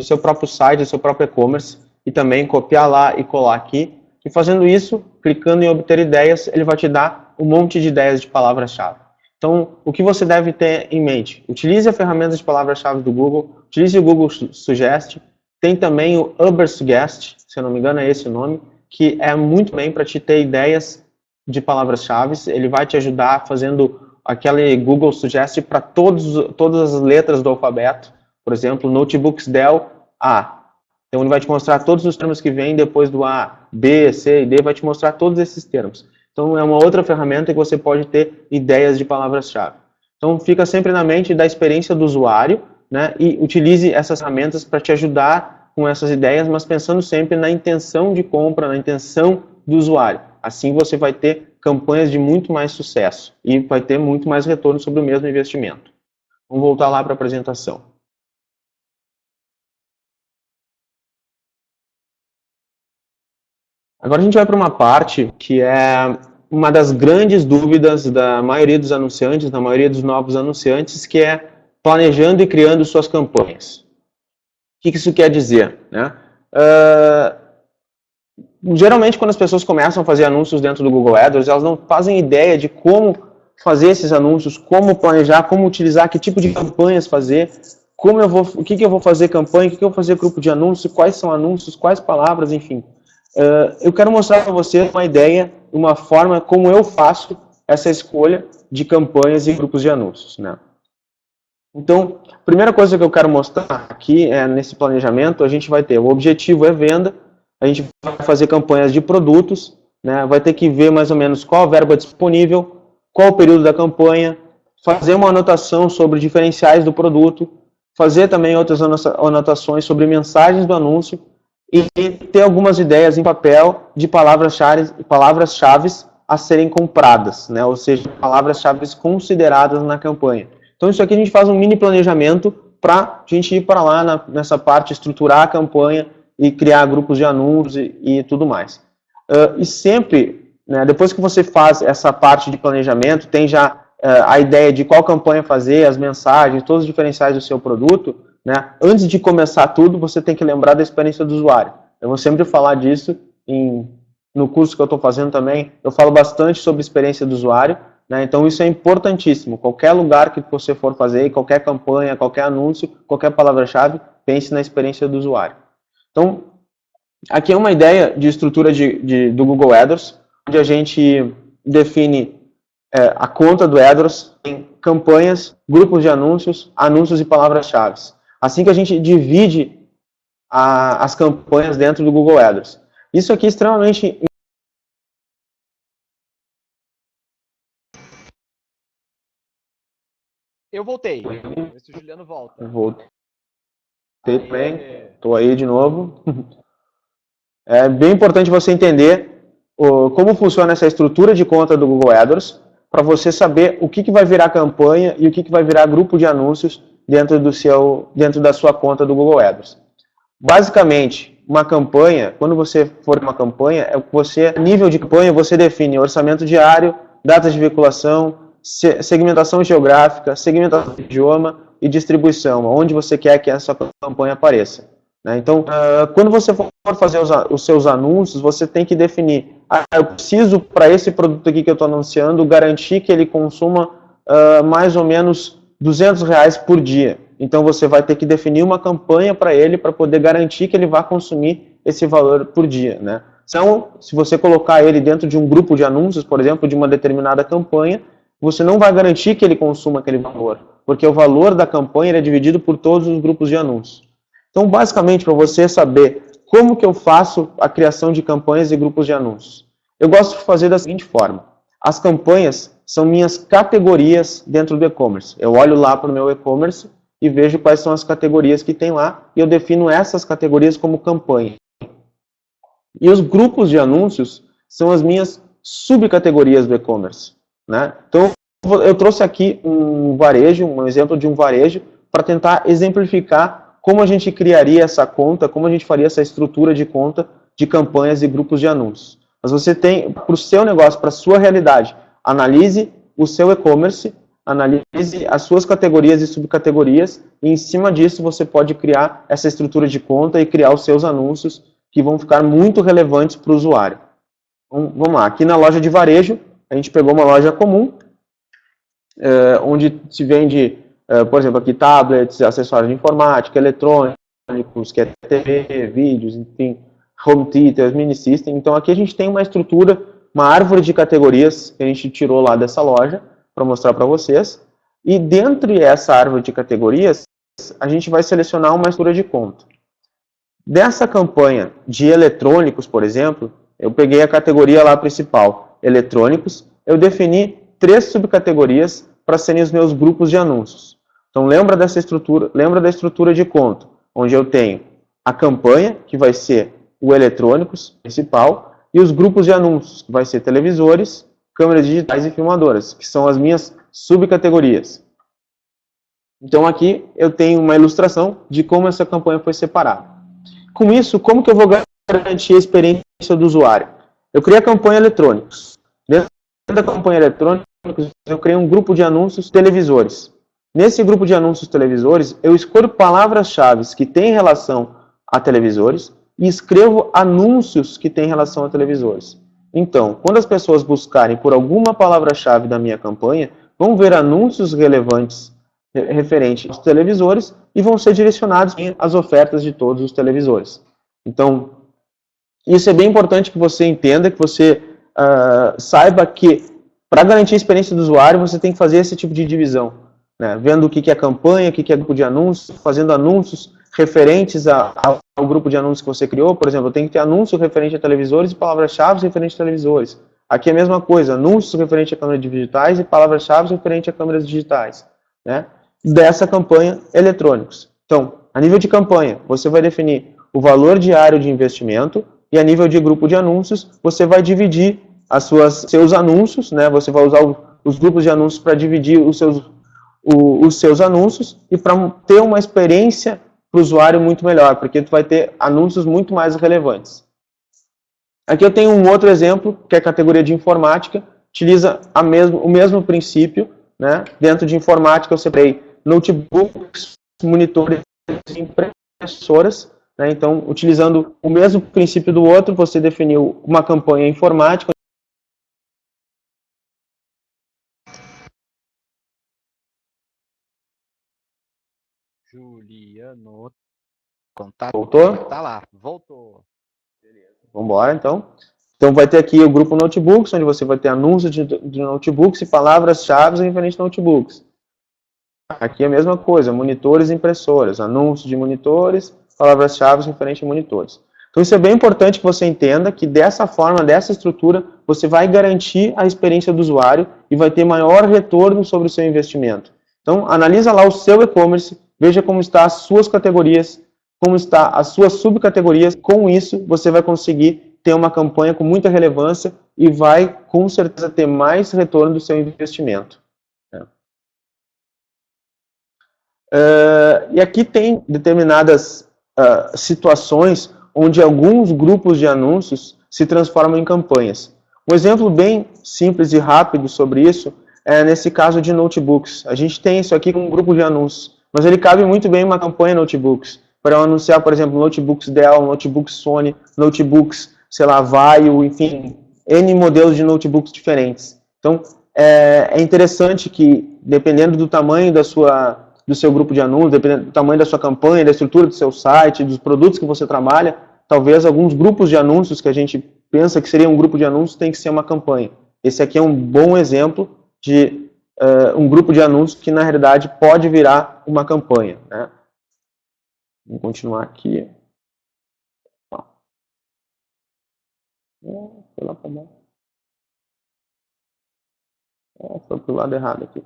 B: seu próprio site, do seu próprio e-commerce, e também copiar lá e colar aqui. E fazendo isso, clicando em obter ideias, ele vai te dar um monte de ideias de palavras-chave. Então, o que você deve ter em mente? Utilize a ferramenta de palavras-chave do Google, utilize o Google Suggest, tem também o Ubersuggest, se eu não me engano é esse o nome, que é muito bem para te ter ideias de palavras-chave. Ele vai te ajudar fazendo aquele Google Suggest para todas as letras do alfabeto. Por exemplo, Notebooks Dell A. Então ele vai te mostrar todos os termos que vêm depois do A, B, C e D, vai te mostrar todos esses termos. Então é uma outra ferramenta que você pode ter ideias de palavras-chave. Então fica sempre na mente da experiência do usuário, né, e utilize essas ferramentas para te ajudar com essas ideias, mas pensando sempre na intenção de compra, na intenção do usuário. Assim você vai ter campanhas de muito mais sucesso e vai ter muito mais retorno sobre o mesmo investimento. Vamos voltar lá para a apresentação. Agora a gente vai para uma parte que é uma das grandes dúvidas da maioria dos anunciantes, da maioria dos novos anunciantes, que é planejando e criando suas campanhas. O que isso quer dizer? Né? Geralmente, quando as pessoas começam a fazer anúncios dentro do Google AdWords, elas não fazem ideia de como fazer esses anúncios, como planejar, como utilizar, que tipo de campanhas fazer, o que eu vou fazer campanha, o que eu vou fazer grupo de anúncios, quais são anúncios, quais palavras, enfim. Eu quero mostrar para você uma ideia, uma forma como eu faço essa escolha de campanhas e grupos de anúncios, né? Então, a primeira coisa que eu quero mostrar aqui é nesse planejamento, a gente vai ter o objetivo é venda, a gente vai fazer campanhas de produtos, né? Vai ter que ver mais ou menos qual a verba disponível, qual o período da campanha, fazer uma anotação sobre diferenciais do produto, fazer também outras anotações sobre mensagens do anúncio e ter algumas ideias em papel de palavras-chave a serem compradas, né? Ou seja, palavras-chave consideradas na campanha. Então isso aqui a gente faz um mini planejamento para a gente ir para lá nessa parte, estruturar a campanha e criar grupos de anúncios e tudo mais. E sempre, né, depois que você faz essa parte de planejamento, tem já a ideia de qual campanha fazer, as mensagens, todos os diferenciais do seu produto, né, antes de começar tudo, você tem que lembrar da experiência do usuário. Eu vou sempre falar disso no curso que eu estou fazendo também, eu falo bastante sobre experiência do usuário, né, então isso é importantíssimo. Qualquer lugar que você for fazer, qualquer campanha, qualquer anúncio, qualquer palavra-chave, pense na experiência do usuário. Então, aqui é uma ideia de estrutura do Google AdWords, onde a gente define a conta do AdWords em campanhas, grupos de anúncios, anúncios e palavras-chave. Assim que a gente divide as campanhas dentro do Google AdWords. Isso aqui é extremamente...
A: Eu voltei. Ver se o Juliano volta.
B: Voltei bem. Estou aí de novo. É bem importante você entender como funciona essa estrutura de conta do Google AdWords, para você saber o que vai virar campanha e o que vai virar grupo de anúncios dentro da sua conta do Google AdWords. Basicamente, uma campanha, quando você for uma campanha, nível de campanha, você define orçamento diário, datas de veiculação, segmentação geográfica, segmentação de idioma e distribuição, onde você quer que essa campanha apareça. Então, quando você for fazer os seus anúncios, você tem que definir, eu preciso, para esse produto aqui que eu estou anunciando, garantir que ele consuma mais ou menos R$200 por dia. Então, você vai ter que definir uma campanha para ele, para poder garantir que ele vai consumir esse valor por dia, né? Então, se você colocar ele dentro de um grupo de anúncios, por exemplo, de uma determinada campanha, você não vai garantir que ele consuma aquele valor, porque o valor da campanha é dividido por todos os grupos de anúncios. Então, basicamente, para você saber como que eu faço a criação de campanhas e grupos de anúncios, eu gosto de fazer da seguinte forma. As campanhas são minhas categorias dentro do e-commerce. Eu olho lá para o meu e-commerce e vejo quais são as categorias que tem lá e eu defino essas categorias como campanha. E os grupos de anúncios são as minhas subcategorias do e-commerce, né? Então, eu trouxe aqui um exemplo de um varejo para tentar exemplificar como a gente criaria essa conta, como a gente faria essa estrutura de conta de campanhas e grupos de anúncios. Mas você tem, para o seu negócio, para a sua realidade, analise o seu e-commerce, analise as suas categorias e subcategorias, e em cima disso você pode criar essa estrutura de conta e criar os seus anúncios, que vão ficar muito relevantes para o usuário. Então, vamos lá, aqui na loja de varejo, a gente pegou uma loja comum, onde se vende, por exemplo, aqui tablets, acessórios de informática, eletrônicos, que é TV, vídeos, enfim, home theater, mini system. Então aqui a gente tem uma estrutura, uma árvore de categorias que a gente tirou lá dessa loja para mostrar para vocês. E dentro dessa árvore de categorias, a gente vai selecionar uma estrutura de conta. Dessa campanha de eletrônicos, por exemplo, eu peguei a categoria lá principal, eletrônicos, eu defini 3 subcategorias para serem os meus grupos de anúncios. Então lembra da estrutura de conta, onde eu tenho a campanha, que vai ser o eletrônicos principal, e os grupos de anúncios, que vai ser televisores, câmeras digitais e filmadoras, que são as minhas subcategorias. Então aqui eu tenho uma ilustração de como essa campanha foi separada. Com isso, como que eu vou garantir a experiência do usuário? Eu criei a campanha eletrônicos. Dentro da campanha eletrônicos, eu criei um grupo de anúncios televisores. Nesse grupo de anúncios televisores, eu escolho palavras-chave que têm relação a televisores e escrevo anúncios que têm relação a televisores. Então, quando as pessoas buscarem por alguma palavra-chave da minha campanha, vão ver anúncios relevantes referentes aos televisores e vão ser direcionados às ofertas de todos os televisores. Então, isso é bem importante que você entenda, que você saiba que Para garantir a experiência do usuário, você tem que fazer esse tipo de divisão, né? Vendo o que é campanha, o que é grupo de anúncios, fazendo anúncios referentes ao grupo de anúncios que você criou. Por exemplo, eu tenho que ter anúncio referente a televisores e palavras-chave referente a televisores. Aqui é a mesma coisa, anúncios referente a câmeras digitais e palavras-chave referente a câmeras digitais, né? Dessa campanha eletrônicos. Então, a nível de campanha, você vai definir o valor diário de investimento e a nível de grupo de anúncios, você vai dividir seus anúncios, né? Você vai usar os grupos de anúncios para dividir os seus anúncios e para ter uma experiência para o usuário muito melhor, porque tu vai ter anúncios muito mais relevantes. Aqui eu tenho um outro exemplo, que é a categoria de informática, utiliza o mesmo princípio, né? Dentro de informática eu separei notebooks, monitores e impressoras, né? Então, utilizando o mesmo princípio do outro, você definiu uma campanha informática.
A: Juliano, contato.
B: Voltou?
A: Tá lá, voltou.
B: Beleza. Vamos embora, então. Então, vai ter aqui o grupo notebooks, onde você vai ter anúncios de notebooks e palavras-chave referentes a notebooks. Aqui é a mesma coisa, monitores e impressoras, anúncios de monitores, palavras-chave referentes a monitores. Então, isso é bem importante que você entenda que dessa forma, dessa estrutura, você vai garantir a experiência do usuário e vai ter maior retorno sobre o seu investimento. Então, analisa lá o seu e-commerce, veja como estão as suas categorias, como estão as suas subcategorias. Com isso, você vai conseguir ter uma campanha com muita relevância e vai, com certeza, ter mais retorno do seu investimento. E aqui tem determinadas situações onde alguns grupos de anúncios se transformam em campanhas. Um exemplo bem simples e rápido sobre isso é nesse caso de notebooks. A gente tem isso aqui como um grupo de anúncios, mas ele cabe muito bem em uma campanha notebooks. Para anunciar, por exemplo, notebooks Dell, notebooks Sony, notebooks, sei lá, Vaio, enfim, N modelos de notebooks diferentes. Então, é interessante que, dependendo do tamanho do seu grupo de anúncios, dependendo do tamanho da sua campanha, da estrutura do seu site, dos produtos que você trabalha, talvez alguns grupos de anúncios que a gente pensa que seria um grupo de anúncios tem que ser uma campanha. Esse aqui é um bom exemplo de um grupo de anúncios que, na realidade, pode virar uma campanha, né? Vamos continuar aqui. Foi lá para baixo. Foi para o lado errado aqui.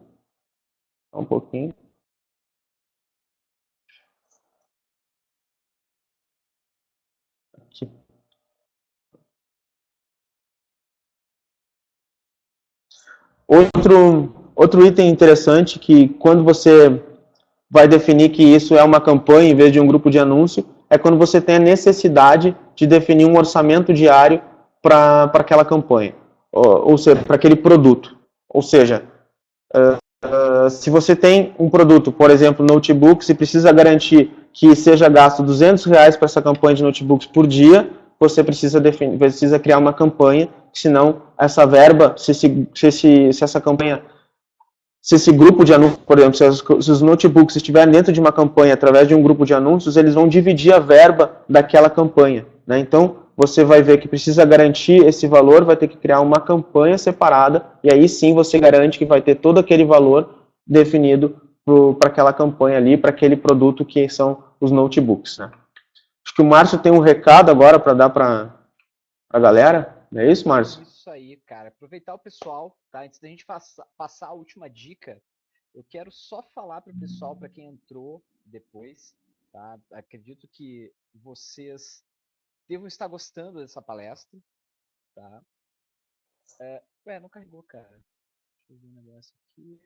B: Só um pouquinho. Aqui. Outro item interessante que quando você vai definir que isso é uma campanha em vez de um grupo de anúncio, é quando você tem a necessidade de definir um orçamento diário para aquela campanha, ou seja, para aquele produto. Ou seja, se você tem um produto, por exemplo, notebooks, e precisa garantir que seja gasto R$200 para essa campanha de notebooks por dia, você precisa criar uma campanha, senão essa verba, se essa campanha, se esse grupo de anúncios, por exemplo, se os notebooks estiverem dentro de uma campanha através de um grupo de anúncios, eles vão dividir a verba daquela campanha, né? Então, você vai ver que precisa garantir esse valor, vai ter que criar uma campanha separada, e aí sim você garante que vai ter todo aquele valor definido para aquela campanha ali, para aquele produto que são os notebooks, né? Acho que o Márcio tem um recado agora para dar para a galera. Não é isso, Márcio?
A: Isso aí, cara. Aproveitar o pessoal, tá? Antes da gente passar a última dica, eu quero só falar para o pessoal, para quem entrou depois, tá? Acredito que vocês devam estar gostando dessa palestra, tá? Não carregou, cara. Deixa eu ver um negócio aqui.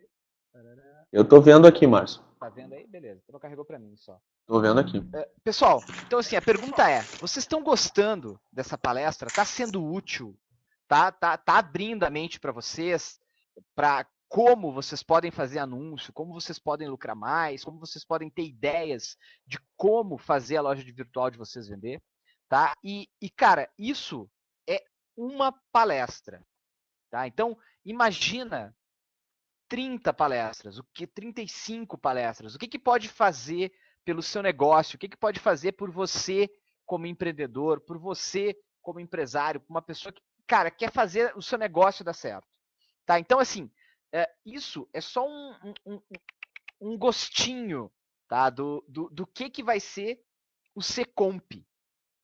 A: Tarará.
B: Eu tô vendo aqui, Márcio.
A: Tá vendo aí? Beleza. Então não carregou para mim só.
B: Tô vendo aqui.
A: Pessoal, então assim, a pergunta é, vocês estão gostando dessa palestra? Tá sendo útil? Tá abrindo a mente para vocês, para como vocês podem fazer anúncio, como vocês podem lucrar mais, como vocês podem ter ideias de como fazer a loja virtual de vocês vender, tá? E cara, isso é uma palestra, tá? Então, imagina 30 palestras, 35 palestras, o que pode fazer pelo seu negócio, o que pode fazer por você como empreendedor, por você como empresário, uma pessoa que, cara, quer fazer o seu negócio dar certo. Tá? Então, assim, isso é só um gostinho, tá? do que vai ser o Secomp.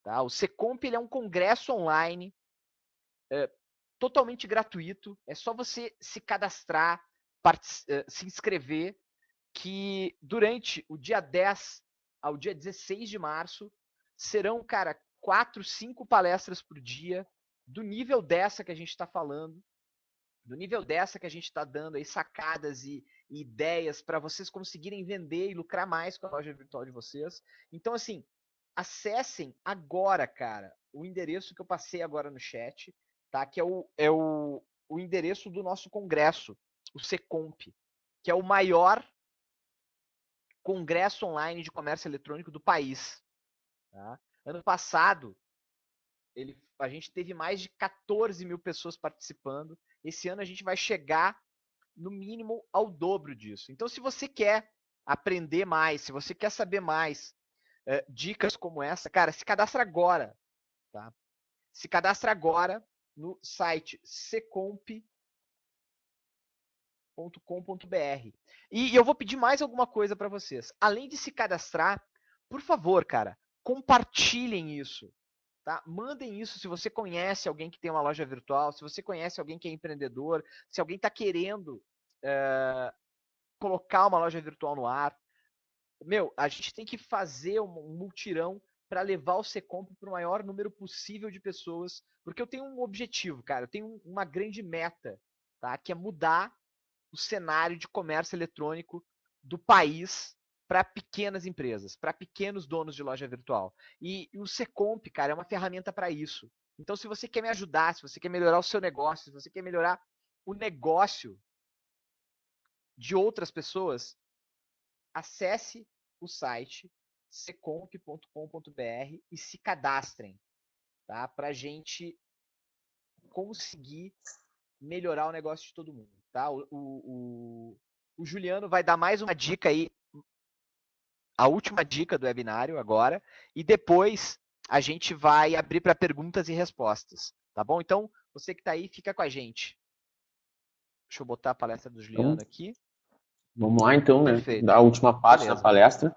A: Tá? O Secomp ele é um congresso online totalmente gratuito. É só você se cadastrar, se inscrever, que durante o dia 10 ao dia 16 de março serão, cara, 4, 5 palestras por dia, do nível dessa que a gente está falando, do nível dessa que a gente está dando aí sacadas e ideias para vocês conseguirem vender e lucrar mais com a loja virtual de vocês. Então, assim, acessem agora, cara, o endereço que eu passei agora no chat, tá? Que é o endereço do nosso congresso, o Secomp, que é o maior congresso online de comércio eletrônico do país. Tá? Ano passado, a gente teve mais de 14 mil pessoas participando. Esse ano a gente vai chegar, no mínimo, ao dobro disso. Então, se você quer aprender mais, se você quer saber mais, dicas como essa, cara, se cadastra agora. Tá? Se cadastra agora no site secomp.com.br. E eu vou pedir mais alguma coisa para vocês. Além de se cadastrar, por favor, cara, compartilhem isso. Tá? Mandem isso se você conhece alguém que tem uma loja virtual, se você conhece alguém que é empreendedor, se alguém está querendo colocar uma loja virtual no ar. Meu, a gente tem que fazer um multirão para levar o Secomp para o maior número possível de pessoas, porque eu tenho um objetivo, cara, eu tenho uma grande meta, tá? Que é mudar o cenário de comércio eletrônico do país para pequenas empresas, para pequenos donos de loja virtual. E o Secomp, cara, é uma ferramenta para isso. Então, se você quer me ajudar, se você quer melhorar o seu negócio, se você quer melhorar o negócio de outras pessoas, acesse o site secomp.com.br e se cadastrem, tá? Para a gente conseguir melhorar o negócio de todo mundo. Tá? O Juliano vai dar mais uma dica aí, a última dica do webinário agora, e depois a gente vai abrir para perguntas e respostas, tá bom? Então, você que está aí, fica com a gente. Deixa eu botar a palestra do Juliano aqui.
B: Vamos lá então, né?
A: Perfeito.
B: Da última parte da palestra.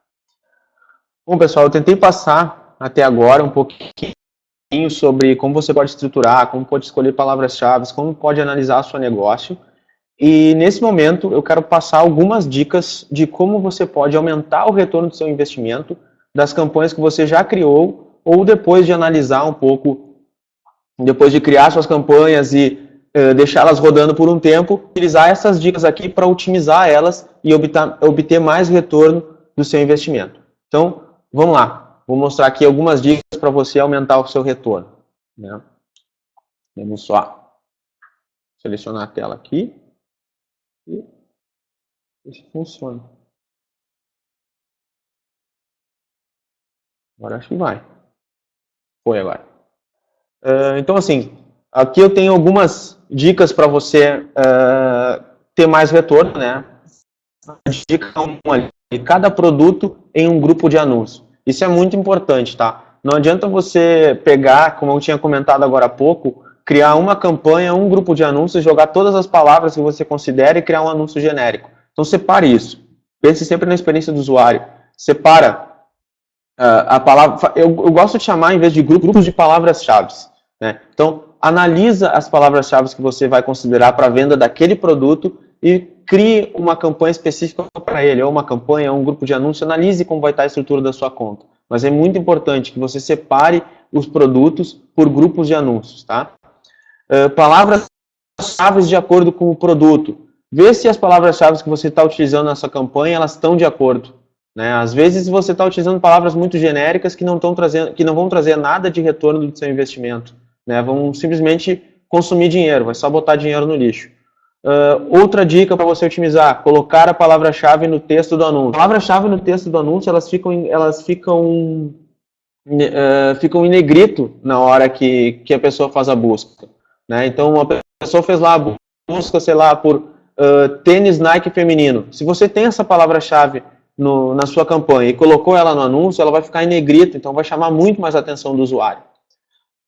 B: Bom, pessoal, eu tentei passar até agora um pouquinho sobre como você pode estruturar, como pode escolher palavras-chave, como pode analisar o seu negócio. E nesse momento eu quero passar algumas dicas de como você pode aumentar o retorno do seu investimento das campanhas que você já criou, ou depois de analisar um pouco, depois de criar suas campanhas e deixá-las rodando por um tempo, utilizar essas dicas aqui para otimizar elas e obter mais retorno do seu investimento. Então, vamos lá. Vou mostrar aqui algumas dicas para você aumentar o seu retorno. Né? Vamos só selecionar a tela aqui. E ver se funciona. Agora acho que vai. Foi agora. Então, assim, aqui eu tenho algumas dicas para você ter mais retorno, né? Dica 1 ali, cada produto em um grupo de anúncios. Isso é muito importante, tá? Não adianta você pegar, como eu tinha comentado agora há pouco, criar uma campanha, um grupo de anúncios, jogar todas as palavras que você considera e criar um anúncio genérico. Então separe isso. Pense sempre na experiência do usuário. Separa a palavra. Eu gosto de chamar, em vez de grupos, de palavras-chave. Né? Então, analisa as palavras-chave que você vai considerar para a venda daquele produto e crie uma campanha específica para ele, ou uma campanha, ou um grupo de anúncio. Analise como vai estar a estrutura da sua conta. Mas é muito importante que você separe os produtos por grupos de anúncios, tá? Palavras-chave de acordo com o produto. Vê se as palavras-chave que você está utilizando nessa campanha, elas estão de acordo. Né? Às vezes você está utilizando palavras muito genéricas que não vão trazer nada de retorno do seu investimento. Né? Vão simplesmente consumir dinheiro, vai só botar dinheiro no lixo. Outra dica para você otimizar, colocar a palavra-chave no texto do anúncio. A palavra-chave no texto do anúncio, elas ficam em negrito na hora que a pessoa faz a busca. Né? Então, uma pessoa fez lá a busca, sei lá, por tênis Nike feminino. Se você tem essa palavra-chave na sua campanha e colocou ela no anúncio, ela vai ficar em negrito, então vai chamar muito mais a atenção do usuário.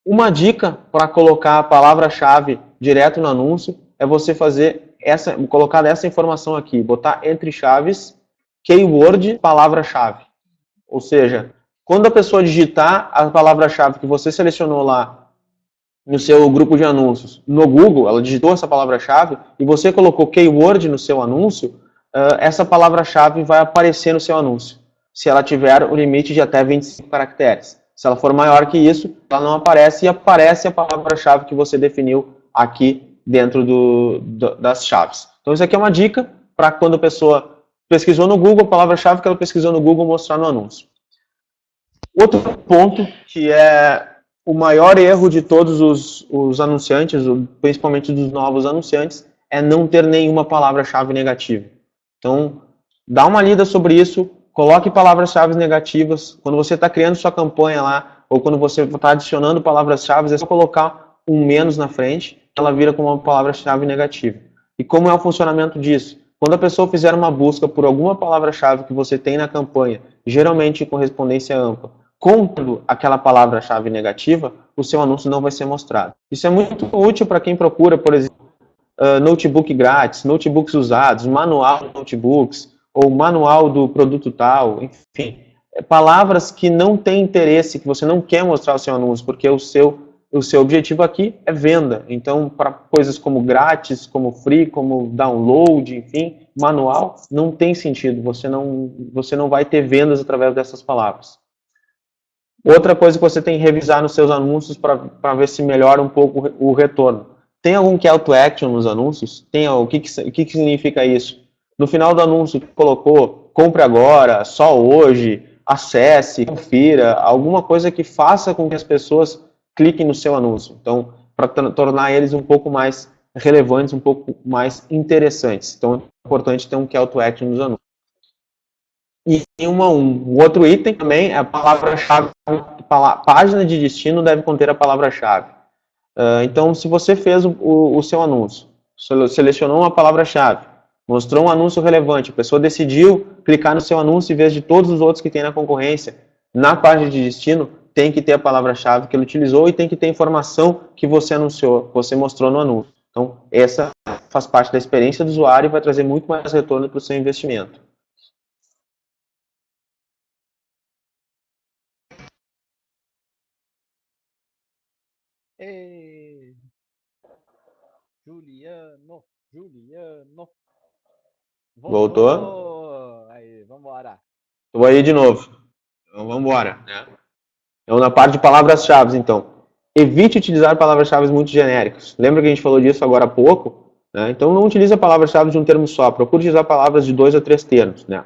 B: Uma dica para colocar a palavra-chave direto no anúncio é você colocar essa informação aqui, botar entre chaves, keyword, palavra-chave. Ou seja, quando a pessoa digitar a palavra-chave que você selecionou lá no seu grupo de anúncios, no Google, ela digitou essa palavra-chave e você colocou keyword no seu anúncio, essa palavra-chave vai aparecer no seu anúncio, se ela tiver o limite de até 25 caracteres. Se ela for maior que isso, ela não aparece e aparece a palavra-chave que você definiu aqui dentro das chaves. Então isso aqui é uma dica para quando a pessoa pesquisou no Google, a palavra-chave que ela pesquisou no Google mostrar no anúncio. Outro ponto que é o maior erro de todos os anunciantes, principalmente dos novos anunciantes, é não ter nenhuma palavra-chave negativa. Então, dá uma lida sobre isso, coloque palavras-chave negativas. Quando você está criando sua campanha lá, ou quando você está adicionando palavras-chave, é só colocar um menos na frente, ela vira como uma palavra-chave negativa. E como é o funcionamento disso? Quando a pessoa fizer uma busca por alguma palavra-chave que você tem na campanha, geralmente com correspondência ampla, contando aquela palavra-chave negativa, o seu anúncio não vai ser mostrado. Isso é muito útil para quem procura, por exemplo, notebook grátis, notebooks usados, manual de notebooks, ou manual do produto tal, enfim, palavras que não têm interesse, que você não quer mostrar o seu anúncio, porque o seu objetivo aqui é venda. Então, para coisas como grátis, como free, como download, enfim, manual, não tem sentido, você não vai ter vendas através dessas palavras. Outra coisa que você tem que revisar nos seus anúncios para ver se melhora um pouco o retorno. Tem algum call to action nos anúncios? O que significa isso? No final do anúncio colocou compre agora, só hoje, acesse, confira, alguma coisa que faça com que as pessoas cliquem no seu anúncio. Então, para tornar eles um pouco mais relevantes, um pouco mais interessantes. Então, é importante ter um call to action nos anúncios. E um outro item também é a palavra-chave. Página de destino deve conter a palavra-chave. Então, se você fez o seu anúncio, selecionou uma palavra-chave, mostrou um anúncio relevante, a pessoa decidiu clicar no seu anúncio em vez de todos os outros que tem na concorrência, na página de destino, tem que ter a palavra-chave que ele utilizou e tem que ter a informação que você anunciou, que você mostrou no anúncio. Então, essa faz parte da experiência do usuário e vai trazer muito mais retorno para o seu investimento.
A: Ei. Juliano.
B: Voltou?
A: Aí, vambora.
B: Estou aí de novo. Então, vamos embora. Então, na parte de palavras-chave, então. Evite utilizar palavras-chave muito genéricas. Lembra que a gente falou disso agora há pouco? Né? Então, não utilize a palavra-chave de um termo só. Procure utilizar palavras de 2 a 3 termos. Né?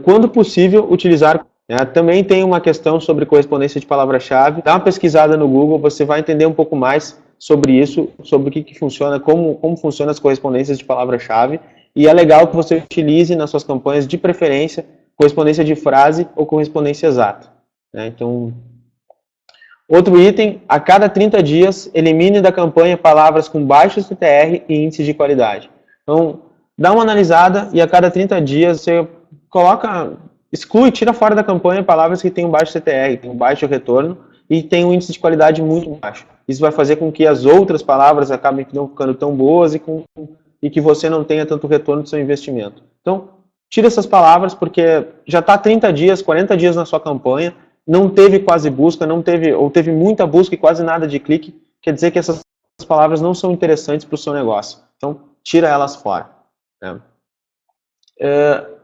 B: Quando possível, utilizar... Também tem uma questão sobre correspondência de palavra-chave. Dá uma pesquisada no Google, você vai entender um pouco mais sobre isso, sobre o que funciona, como funcionam as correspondências de palavra-chave. E é legal que você utilize nas suas campanhas, de preferência, correspondência de frase ou correspondência exata. Então, outro item, a cada 30 dias, elimine da campanha palavras com baixo CTR e índice de qualidade. Então, dá uma analisada e a cada 30 dias você exclui, tira fora da campanha palavras que têm um baixo CTR, têm um baixo retorno e têm um índice de qualidade muito baixo. Isso vai fazer com que as outras palavras acabem não ficando tão boas e que você não tenha tanto retorno do seu investimento. Então, tira essas palavras porque já está 30 dias, 40 dias na sua campanha, não teve quase busca, ou teve muita busca e quase nada de clique, quer dizer que essas palavras não são interessantes para o seu negócio. Então, tira elas fora.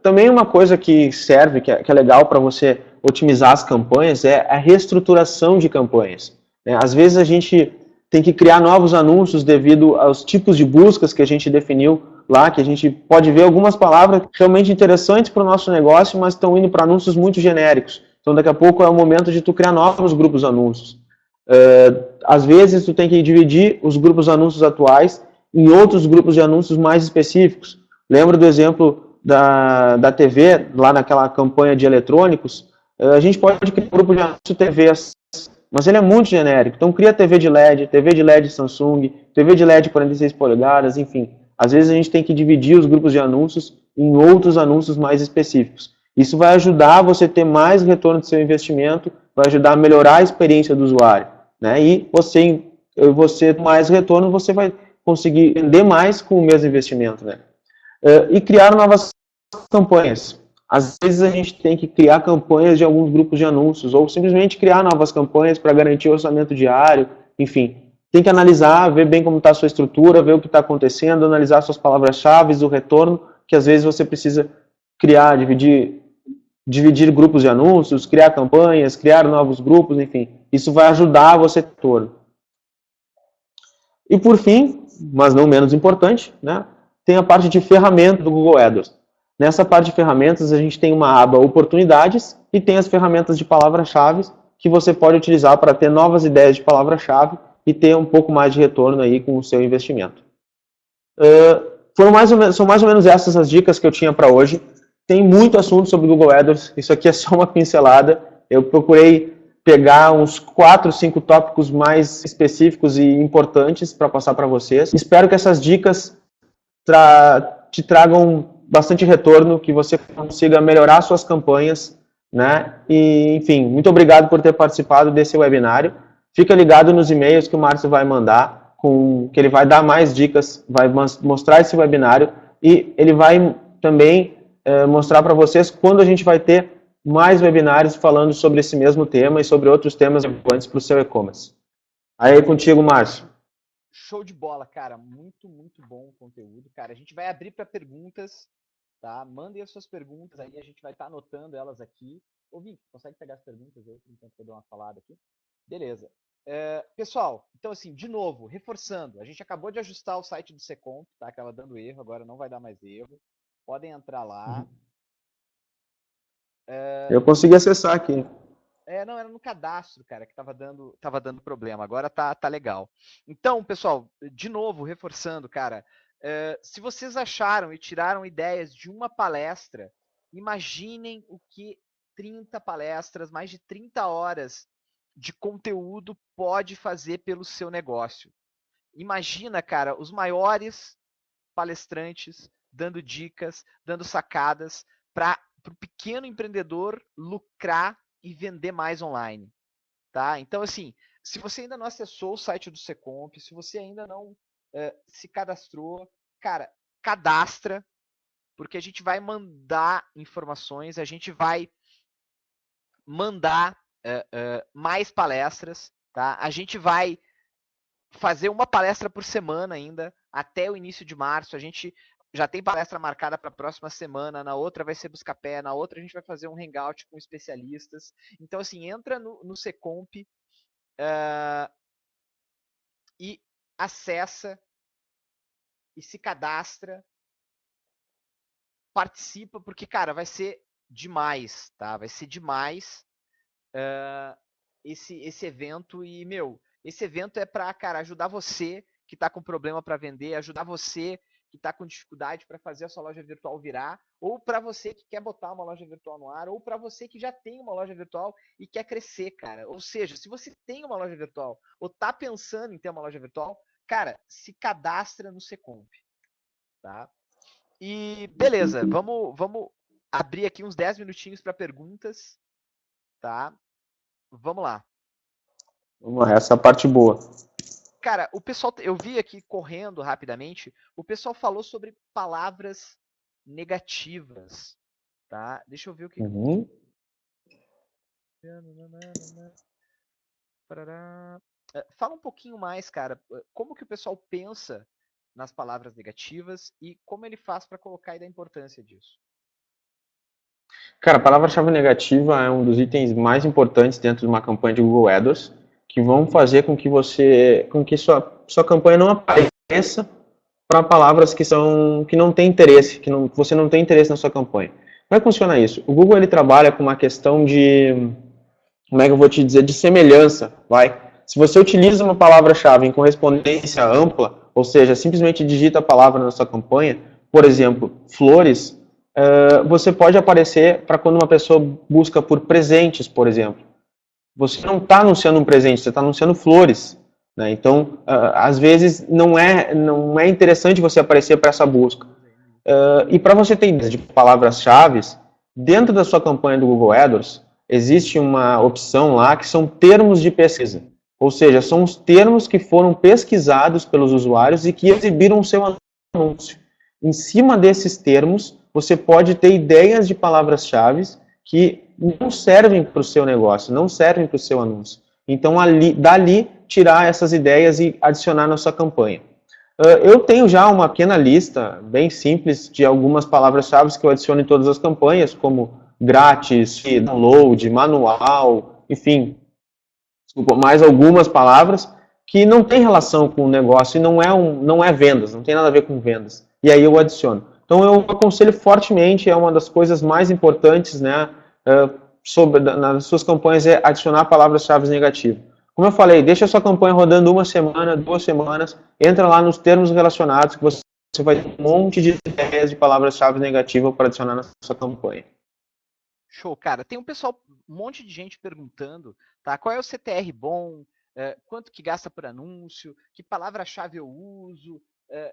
B: Também uma coisa que serve, que é legal para você otimizar as campanhas, é a reestruturação de campanhas. Às vezes a gente tem que criar novos anúncios devido aos tipos de buscas que a gente definiu lá, que a gente pode ver algumas palavras realmente interessantes para o nosso negócio, mas estão indo para anúncios muito genéricos. Então daqui a pouco é o momento de tu criar novos grupos de anúncios. Às vezes tu tem que dividir os grupos de anúncios atuais em outros grupos de anúncios mais específicos. Lembra do exemplo da TV, lá naquela campanha de eletrônicos? A gente pode criar um grupo de anúncio TV, mas ele é muito genérico. Então cria TV de LED Samsung, TV de LED 46 polegadas, enfim. Às vezes a gente tem que dividir os grupos de anúncios em outros anúncios mais específicos. Isso vai ajudar você a ter mais retorno do seu investimento, vai ajudar a melhorar a experiência do usuário. E você com mais retorno, você vai conseguir vender mais com o mesmo investimento, né? E criar novas campanhas. Às vezes a gente tem que criar campanhas de alguns grupos de anúncios, ou simplesmente criar novas campanhas para garantir o orçamento diário, enfim. Tem que analisar, ver bem como está a sua estrutura, ver o que está acontecendo, analisar suas palavras-chave, o retorno, que às vezes você precisa criar, dividir grupos de anúncios, criar campanhas, criar novos grupos, enfim. Isso vai ajudar você a ter retorno. E por fim, mas não menos importante, né, tem a parte de ferramenta do Google AdWords. Nessa parte de ferramentas, a gente tem uma aba oportunidades e tem as ferramentas de palavras-chave que você pode utilizar para ter novas ideias de palavra-chave e ter um pouco mais de retorno aí com o seu investimento. São mais ou menos essas as dicas que eu tinha para hoje. Tem muito assunto sobre Google AdWords, isso aqui é só uma pincelada. Eu procurei pegar uns 4, 5 tópicos mais específicos e importantes para passar para vocês. Espero que essas dicas te tragam bastante retorno, que você consiga melhorar suas campanhas, né? E, enfim, muito obrigado por ter participado desse webinário. Fica ligado nos e-mails que o Márcio vai mandar, que ele vai dar mais dicas, vai mostrar esse webinário e ele vai também mostrar para vocês quando a gente vai ter mais webinários falando sobre esse mesmo tema e sobre outros temas relevantes para o seu e-commerce. Aí contigo, Márcio.
A: Show de bola, cara. Muito, muito bom o conteúdo, cara. A gente vai abrir para perguntas, tá? Mandem as suas perguntas aí, a gente vai estar anotando elas aqui. Ô, Vink, consegue pegar as perguntas aí, enquanto eu dou uma falada aqui? Beleza. Pessoal, então assim, de novo, reforçando, a gente acabou de ajustar o site do Secomp, tá? Que estava dando erro, agora não vai dar mais erro. Podem entrar lá.
B: Eu consegui acessar aqui.
A: Não, era no cadastro, cara, que tava dando problema. Agora tá legal. Então, pessoal, de novo, reforçando, cara, se vocês acharam e tiraram ideias de uma palestra, imaginem o que 30 palestras, mais de 30 horas de conteúdo pode fazer pelo seu negócio. Imagina, cara, os maiores palestrantes dando dicas, dando sacadas para o pequeno empreendedor lucrar e vender mais online, tá? Então, assim, se você ainda não acessou o site do Secomp, se você ainda não se cadastrou, cara, cadastra, porque a gente vai mandar informações, a gente vai mandar mais palestras, tá? A gente vai fazer uma palestra por semana ainda, até o início de março. A gente já tem palestra marcada para a próxima semana, na outra vai ser Buscapé, na outra a gente vai fazer um hangout com especialistas. Então, assim, entra no Secomp e acessa e se cadastra, participa, porque, cara, vai ser demais, tá? Vai ser demais esse evento e, meu, esse evento é para, cara, ajudar você que está com problema para vender, ajudar você que está com dificuldade para fazer a sua loja virtual virar, ou para você que quer botar uma loja virtual no ar, ou para você que já tem uma loja virtual e quer crescer, cara. Ou seja, se você tem uma loja virtual ou está pensando em ter uma loja virtual, cara, se cadastra no Secomp, tá? E beleza, vamos abrir aqui uns 10 minutinhos para perguntas, tá? Vamos lá.
B: Essa é a parte boa.
A: Cara, o pessoal, eu vi aqui correndo rapidamente, o pessoal falou sobre palavras negativas, tá? Deixa eu ver o que... Fala um pouquinho mais, cara, como que o pessoal pensa nas palavras negativas e como ele faz para colocar e da importância disso.
B: Cara, a palavra-chave negativa é um dos itens mais importantes dentro de uma campanha de Google AdWords, que vão fazer com que sua campanha não apareça para palavras que não tem interesse, você não tem interesse na sua campanha. Como é que funciona isso? O Google ele trabalha com uma questão de, como é que eu vou te dizer, de semelhança, vai? Se você utiliza uma palavra-chave em correspondência ampla, ou seja, simplesmente digita a palavra na sua campanha, por exemplo, flores, você pode aparecer para quando uma pessoa busca por presentes, por exemplo. Você não está anunciando um presente, você está anunciando flores, né? Então, às vezes, não é interessante você aparecer para essa busca. E para você ter ideia de palavras-chave, dentro da sua campanha do Google AdWords, existe uma opção lá que são termos de pesquisa. Ou seja, são os termos que foram pesquisados pelos usuários e que exibiram o seu anúncio. Em cima desses termos, você pode ter ideias de palavras-chave que não servem para o seu negócio, não servem para o seu anúncio. Então, dali, tirar essas ideias e adicionar na sua campanha. Eu tenho já uma pequena lista, bem simples, de algumas palavras-chave que eu adiciono em todas as campanhas, como grátis, download, manual, enfim, mais algumas palavras que não tem relação com o negócio e não é vendas, não tem nada a ver com vendas. E aí eu adiciono. Então eu aconselho fortemente, é uma das coisas mais importantes, né, nas suas campanhas, é adicionar palavras-chave negativas. Como eu falei, deixa a sua campanha rodando 1 semana, 2 semanas, entra lá nos termos relacionados, que você vai ter um monte de ideias de palavras-chave negativas para adicionar na sua campanha.
A: Show, cara. Tem um monte de gente perguntando, tá? Qual é o CTR bom? Quanto que gasta por anúncio? Que palavra-chave eu uso?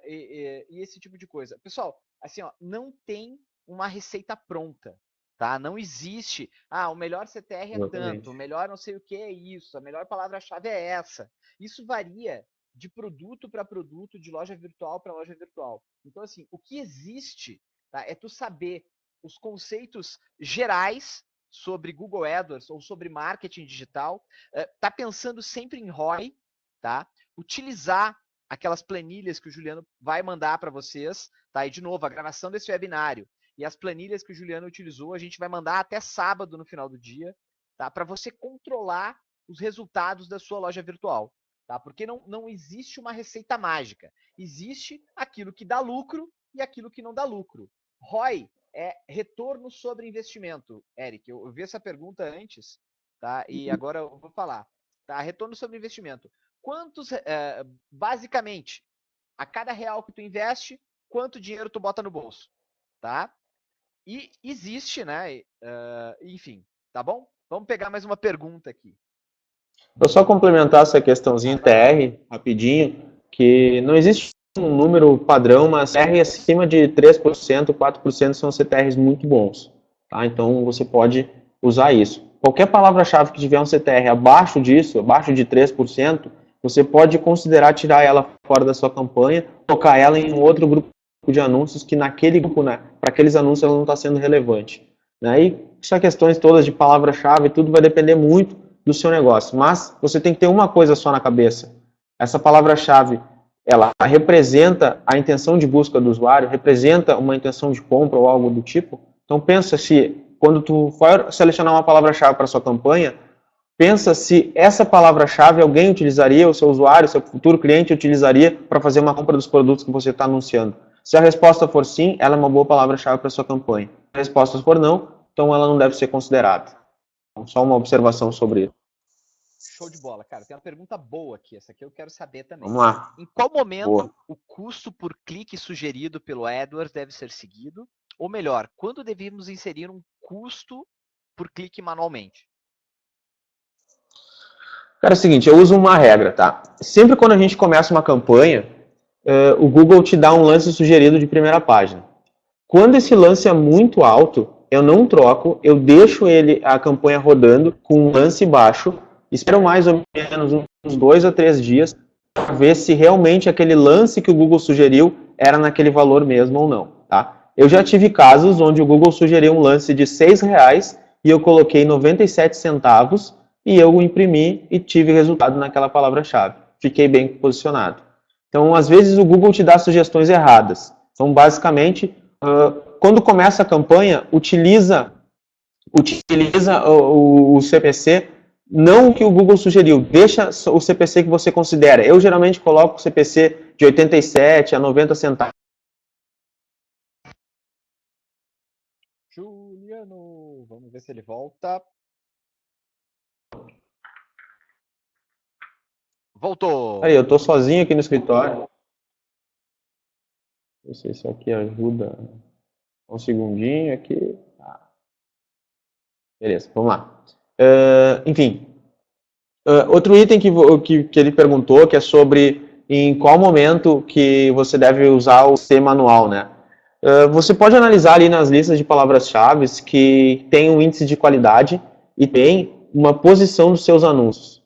A: E esse tipo de coisa. Pessoal, assim, ó, não tem uma receita pronta, tá? Não existe, o melhor CTR é tanto, o melhor não sei o que é isso, a melhor palavra-chave é essa. Isso varia de produto para produto, de loja virtual para loja virtual. Então, assim, o que existe, tá, é tu saber os conceitos gerais sobre Google AdWords ou sobre marketing digital, tá pensando sempre em ROI, tá? Utilizar aquelas planilhas que o Juliano vai mandar para vocês, tá? E de novo, a gravação desse webinário e as planilhas que o Juliano utilizou, a gente vai mandar até sábado no final do dia, tá? Para você controlar os resultados da sua loja virtual, tá? Porque não existe uma receita mágica. Existe aquilo que dá lucro e aquilo que não dá lucro. ROI é retorno sobre investimento, Eric. Eu vi essa pergunta antes, tá? E agora eu vou falar. Tá? Retorno sobre investimento. Basicamente, a cada real que tu investe, quanto dinheiro tu bota no bolso, tá? E existe, né? Enfim, tá bom? Vamos pegar mais uma pergunta aqui.
B: Vou só complementar essa questãozinha TR, rapidinho, que não existe um número padrão, mas CTR acima de 3%, 4% são CTRs muito bons. Tá? Então, você pode usar isso. Qualquer palavra-chave que tiver um CTR abaixo disso, abaixo de 3%, você pode considerar tirar ela fora da sua campanha, colocar ela em um outro grupo de anúncios que naquele grupo, né, para aqueles anúncios ela não está sendo relevante. Né? E essas questões todas de palavra-chave, tudo vai depender muito do seu negócio. Mas você tem que ter uma coisa só na cabeça. Essa palavra-chave, ela representa a intenção de busca do usuário, representa uma intenção de compra ou algo do tipo. Então pensa se, quando tu for selecionar uma palavra-chave para sua campanha, pensa se essa palavra-chave alguém utilizaria, o seu usuário, o seu futuro cliente utilizaria para fazer uma compra dos produtos que você está anunciando. Se a resposta for sim, ela é uma boa palavra-chave para sua campanha. Se a resposta for não, então ela não deve ser considerada. Então, só uma observação sobre isso.
A: Show de bola, cara. Tem uma pergunta boa aqui. Essa aqui eu quero saber também.
B: Vamos lá.
A: Em qual momento o custo por clique sugerido pelo AdWords deve ser seguido? Ou melhor, quando devemos inserir um custo por clique manualmente?
B: Cara, é o seguinte, eu uso uma regra, tá? Sempre quando a gente começa uma campanha, o Google te dá um lance sugerido de primeira página. Quando esse lance é muito alto, eu não troco, eu deixo a campanha rodando com um lance baixo, espero mais ou menos uns 2 a 3 dias para ver se realmente aquele lance que o Google sugeriu era naquele valor mesmo ou não, tá? Eu já tive casos onde o Google sugeriu um lance de R$6 e eu coloquei 97 centavos e eu imprimi e tive resultado naquela palavra-chave. Fiquei bem posicionado. Então, às vezes o Google te dá sugestões erradas. Então, basicamente, quando começa a campanha, utiliza o CPC, não o que o Google sugeriu, deixa o CPC que você considera. Eu geralmente coloco o CPC de 87 a 90 centavos.
A: Juliano, vamos ver se ele volta. Voltou!
B: Aí, eu tô sozinho aqui no escritório. Não sei se aqui ajuda. Um segundinho aqui. Beleza, vamos lá. Enfim. Outro item que ele perguntou, que é sobre em qual momento que você deve usar o C manual, né? Você pode analisar ali nas listas de palavras-chave que tem um índice de qualidade e tem uma posição dos seus anúncios.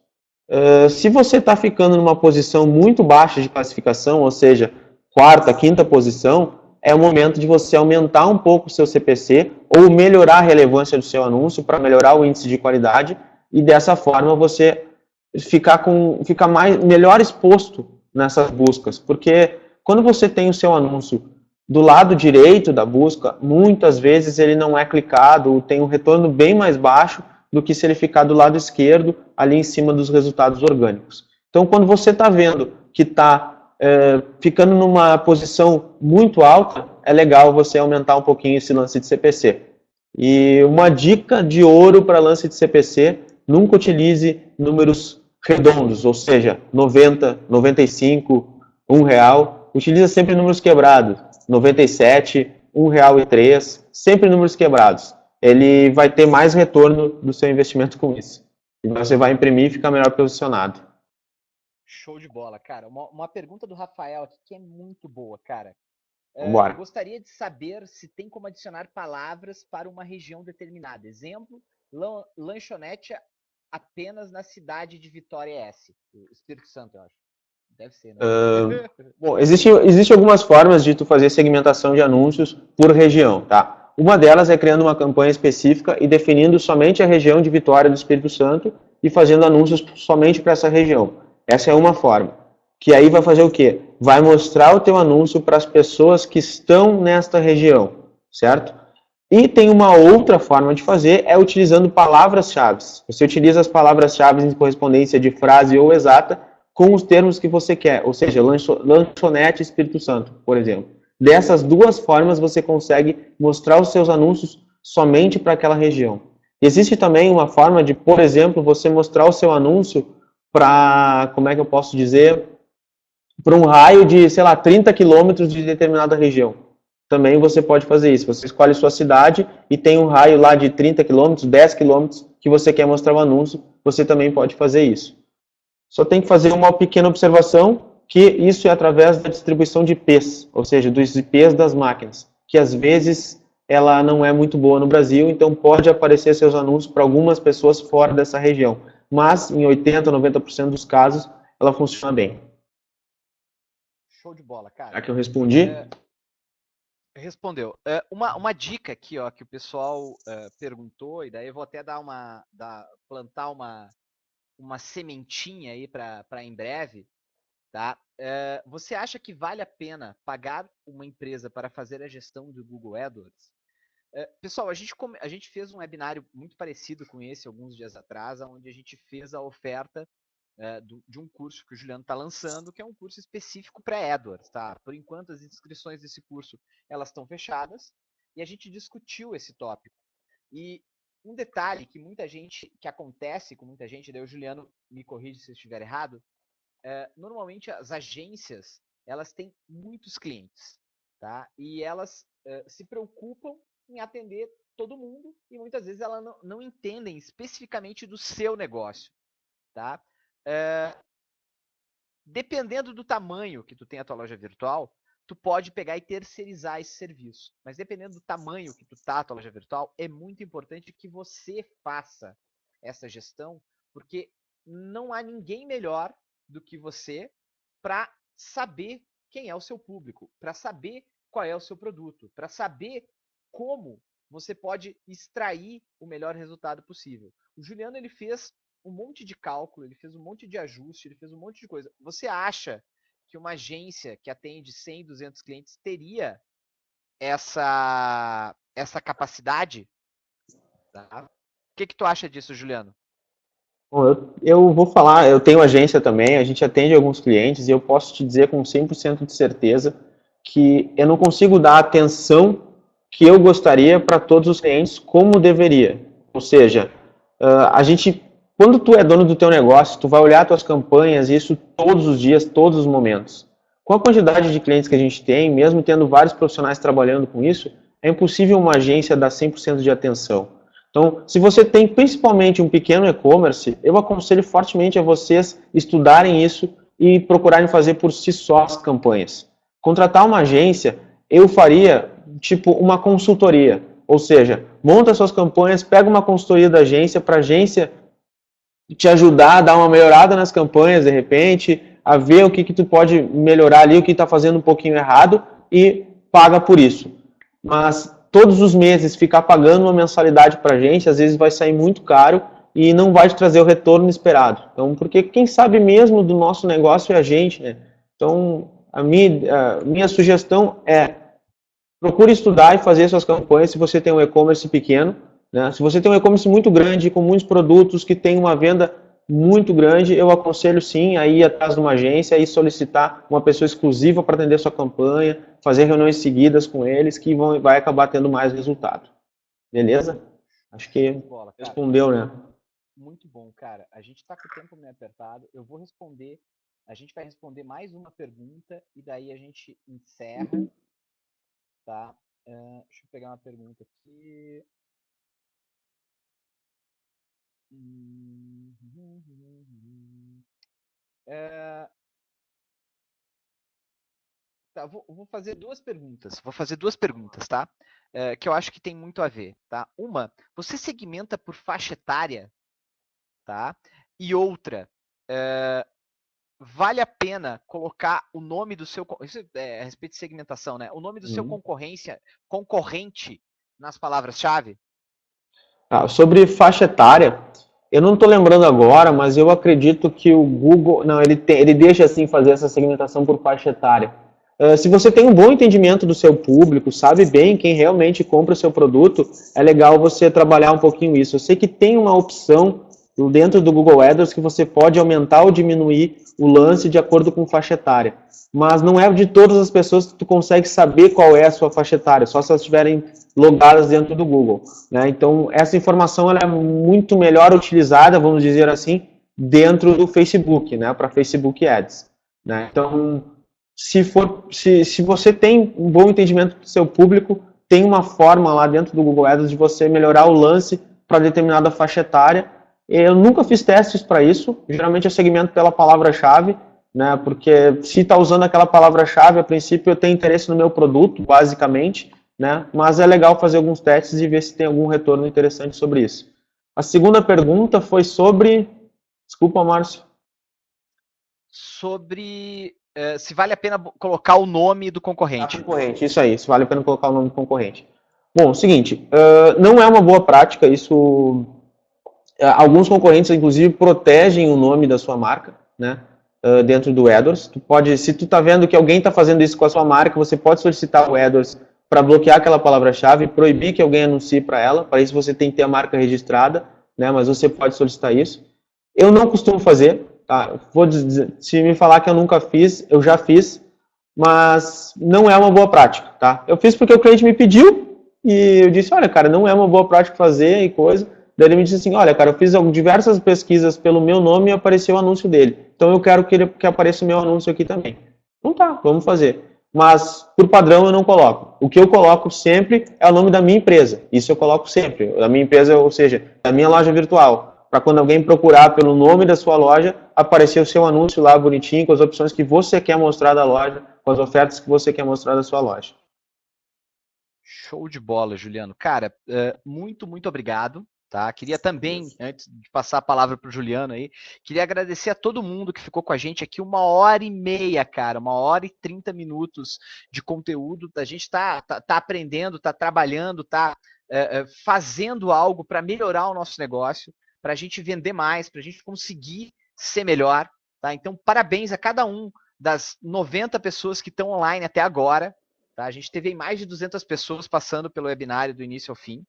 B: Se você está ficando numa posição muito baixa de classificação, ou seja, quarta, quinta posição, é o momento de você aumentar um pouco o seu CPC ou melhorar a relevância do seu anúncio para melhorar o índice de qualidade e dessa forma você ficar melhor exposto nessas buscas. Porque quando você tem o seu anúncio do lado direito da busca, muitas vezes ele não é clicado, tem um retorno bem mais baixo do que se ele ficar do lado esquerdo, ali em cima dos resultados orgânicos. Então, quando você está vendo que está ficando numa posição muito alta, é legal você aumentar um pouquinho esse lance de CPC. E uma dica de ouro para lance de CPC, nunca utilize números redondos, ou seja, 90, 95, R$1. Utiliza sempre números quebrados, 97, R$1,03, sempre números quebrados. Ele vai ter mais retorno do seu investimento com isso. E você vai imprimir e ficar melhor posicionado.
A: Show de bola, cara. Uma pergunta do Rafael aqui que é muito boa, cara. Gostaria de saber se tem como adicionar palavras para uma região determinada. Exemplo, lanchonete apenas na cidade de Vitória S. Espírito Santo, eu acho. Deve ser, né?
B: Bom, existem algumas formas de tu fazer segmentação de anúncios por região, tá? Uma delas é criando uma campanha específica e definindo somente a região de Vitória do Espírito Santo e fazendo anúncios somente para essa região. Essa é uma forma. Que aí vai fazer o quê? Vai mostrar o teu anúncio para as pessoas que estão nesta região, certo? E tem uma outra forma de fazer, é utilizando palavras-chave. Você utiliza as palavras-chave em correspondência de frase ou exata com os termos que você quer, ou seja, lanchonete Espírito Santo, por exemplo. Dessas duas formas você consegue mostrar os seus anúncios somente para aquela região. Existe também uma forma de, por exemplo, você mostrar o seu anúncio para, como é que eu posso dizer, para um raio de, sei lá, 30 quilômetros de determinada região. Também você pode fazer isso. Você escolhe sua cidade e tem um raio lá de 30 quilômetros, 10 quilômetros que você quer mostrar o anúncio, você também pode fazer isso. Só tem que fazer uma pequena observação, que isso é através da distribuição de IPs, ou seja, dos IPs das máquinas, que às vezes ela não é muito boa no Brasil, então pode aparecer seus anúncios para algumas pessoas fora dessa região. Mas em 80%, 90% dos casos, ela funciona bem.
A: Show de bola, cara.
B: Será que eu respondi?
A: Respondeu. Uma dica aqui, ó, que o pessoal perguntou, e daí eu vou até plantar uma sementinha aí para em breve, tá? Você acha que vale a pena pagar uma empresa para fazer a gestão do Google AdWords? Pessoal, a gente fez um webinário muito parecido com esse alguns dias atrás, onde a gente fez a oferta de um curso que o Juliano está lançando, que é um curso específico para AdWords, tá? Por enquanto, as inscrições desse curso elas estão fechadas e a gente discutiu esse tópico. E um detalhe que acontece com muita gente, daí o Juliano me corrige se eu estiver errado, normalmente as agências elas têm muitos clientes, tá? E elas se preocupam em atender todo mundo e muitas vezes elas não entendem especificamente do seu negócio, tá? Dependendo do tamanho que tu tem a tua loja virtual, tu pode pegar e terceirizar esse serviço. Mas dependendo do tamanho que tu tá a tua loja virtual, é muito importante que você faça essa gestão, porque não há ninguém melhor do que você para saber quem é o seu público, para saber qual é o seu produto, para saber como você pode extrair o melhor resultado possível. O Juliano ele fez um monte de cálculo, ele fez um monte de ajuste, ele fez um monte de coisa. Você acha que uma agência que atende 100, 200 clientes teria essa capacidade? Tá? O que tu acha disso, Juliano?
B: Bom, eu vou falar, eu tenho agência também, a gente atende alguns clientes e eu posso te dizer com 100% de certeza que eu não consigo dar a atenção que eu gostaria para todos os clientes como deveria. Ou seja, quando tu é dono do teu negócio, tu vai olhar as tuas campanhas, e isso todos os dias, todos os momentos. Com a quantidade de clientes que a gente tem, mesmo tendo vários profissionais trabalhando com isso, é impossível uma agência dar 100% de atenção. Então, se você tem principalmente um pequeno e-commerce, eu aconselho fortemente a vocês estudarem isso e procurarem fazer por si só as campanhas. Contratar uma agência, eu faria tipo uma consultoria, ou seja, monta suas campanhas, pega uma consultoria da agência para a agência te ajudar a dar uma melhorada nas campanhas, de repente, a ver o que tu pode melhorar ali, o que está fazendo um pouquinho errado e paga por isso. Mas todos os meses ficar pagando uma mensalidade para a gente, às vezes vai sair muito caro e não vai te trazer o retorno esperado. Então, porque quem sabe mesmo do nosso negócio é a gente, né? Então, a minha sugestão é procure estudar e fazer suas campanhas se você tem um e-commerce pequeno, né? Se você tem um e-commerce muito grande, com muitos produtos, que tem uma venda muito grande, eu aconselho sim a ir atrás de uma agência e solicitar uma pessoa exclusiva para atender sua campanha, fazer reuniões seguidas com eles, que vai acabar tendo mais resultado. Beleza? Acho que
A: Bola, cara.
B: respondeu, né?
A: Muito bom, cara. A gente tá com o tempo meio apertado. Eu vou responder. A gente vai responder mais uma pergunta e daí a gente encerra, tá? Deixa eu pegar uma pergunta aqui. Tá, vou fazer duas perguntas. Vou fazer duas perguntas, tá? Que eu acho que tem muito a ver, tá? Uma, você segmenta por faixa etária, tá? E outra, vale a pena colocar o nome do seu... Isso é a respeito de segmentação, né? O nome do seu concorrente nas palavras-chave?
B: Sobre faixa etária, eu não estou lembrando agora, mas eu acredito que o Google, não, ele deixa assim fazer essa segmentação por faixa etária. Se você tem um bom entendimento do seu público, sabe bem quem realmente compra o seu produto, é legal você trabalhar um pouquinho isso. Eu sei que tem uma opção dentro do Google AdWords que você pode aumentar ou diminuir o lance de acordo com faixa etária. Mas não é de todas as pessoas que tu consegue saber qual é a sua faixa etária, só se elas estiverem logadas dentro do Google, né? Então, essa informação ela é muito melhor utilizada, vamos dizer assim, dentro do Facebook, né? Para Facebook Ads, né? Então, se você tem um bom entendimento do seu público, tem uma forma lá dentro do Google Ads de você melhorar o lance para determinada faixa etária. Eu nunca fiz testes para isso, geralmente eu segmento pela palavra-chave, né? Porque se está usando aquela palavra-chave, a princípio eu tenho interesse no meu produto, basicamente, né? Mas é legal fazer alguns testes e ver se tem algum retorno interessante sobre isso. A segunda pergunta foi sobre... Desculpa, Márcio.
A: Sobre se vale a pena colocar o nome do concorrente.
B: Concorrente, isso aí, se vale a pena colocar o nome do concorrente. Bom, seguinte, não é uma boa prática, isso... Alguns concorrentes, inclusive, protegem o nome da sua marca, né? Dentro do AdWords. Se tu está vendo que alguém está fazendo isso com a sua marca, você pode solicitar o AdWords para bloquear aquela palavra-chave, proibir que alguém anuncie para ela. Para isso você tem que ter a marca registrada, né? Mas você pode solicitar isso. Eu não costumo fazer, tá? Vou dizer, se me falar que eu nunca fiz, eu já fiz, mas não é uma boa prática, tá? Eu fiz porque o cliente me pediu e eu disse, olha, cara, não é uma boa prática fazer e coisa. Daí ele me disse assim, olha, cara, eu fiz diversas pesquisas pelo meu nome e apareceu o anúncio dele. Então eu quero que apareça o meu anúncio aqui também. Então tá, vamos fazer. Mas, por padrão, eu não coloco. O que eu coloco sempre é o nome da minha empresa. Isso eu coloco sempre. Da minha empresa, ou seja, da minha loja virtual. Para quando alguém procurar pelo nome da sua loja, aparecer o seu anúncio lá bonitinho, com as opções que você quer mostrar da loja, com as ofertas que você quer mostrar da sua loja.
A: Show de bola, Juliano. Cara, muito, muito obrigado. Tá? Queria também, antes de passar a palavra para o Juliano aí, queria agradecer a todo mundo que ficou com a gente aqui 1h30, cara, 1h30 de conteúdo. A gente tá aprendendo, tá trabalhando, tá fazendo algo para melhorar o nosso negócio, para a gente vender mais, para a gente conseguir ser melhor. Tá? Então, parabéns a cada um das 90 pessoas que estão online até agora. Tá? A gente teve mais de 200 pessoas passando pelo webinário do início ao fim.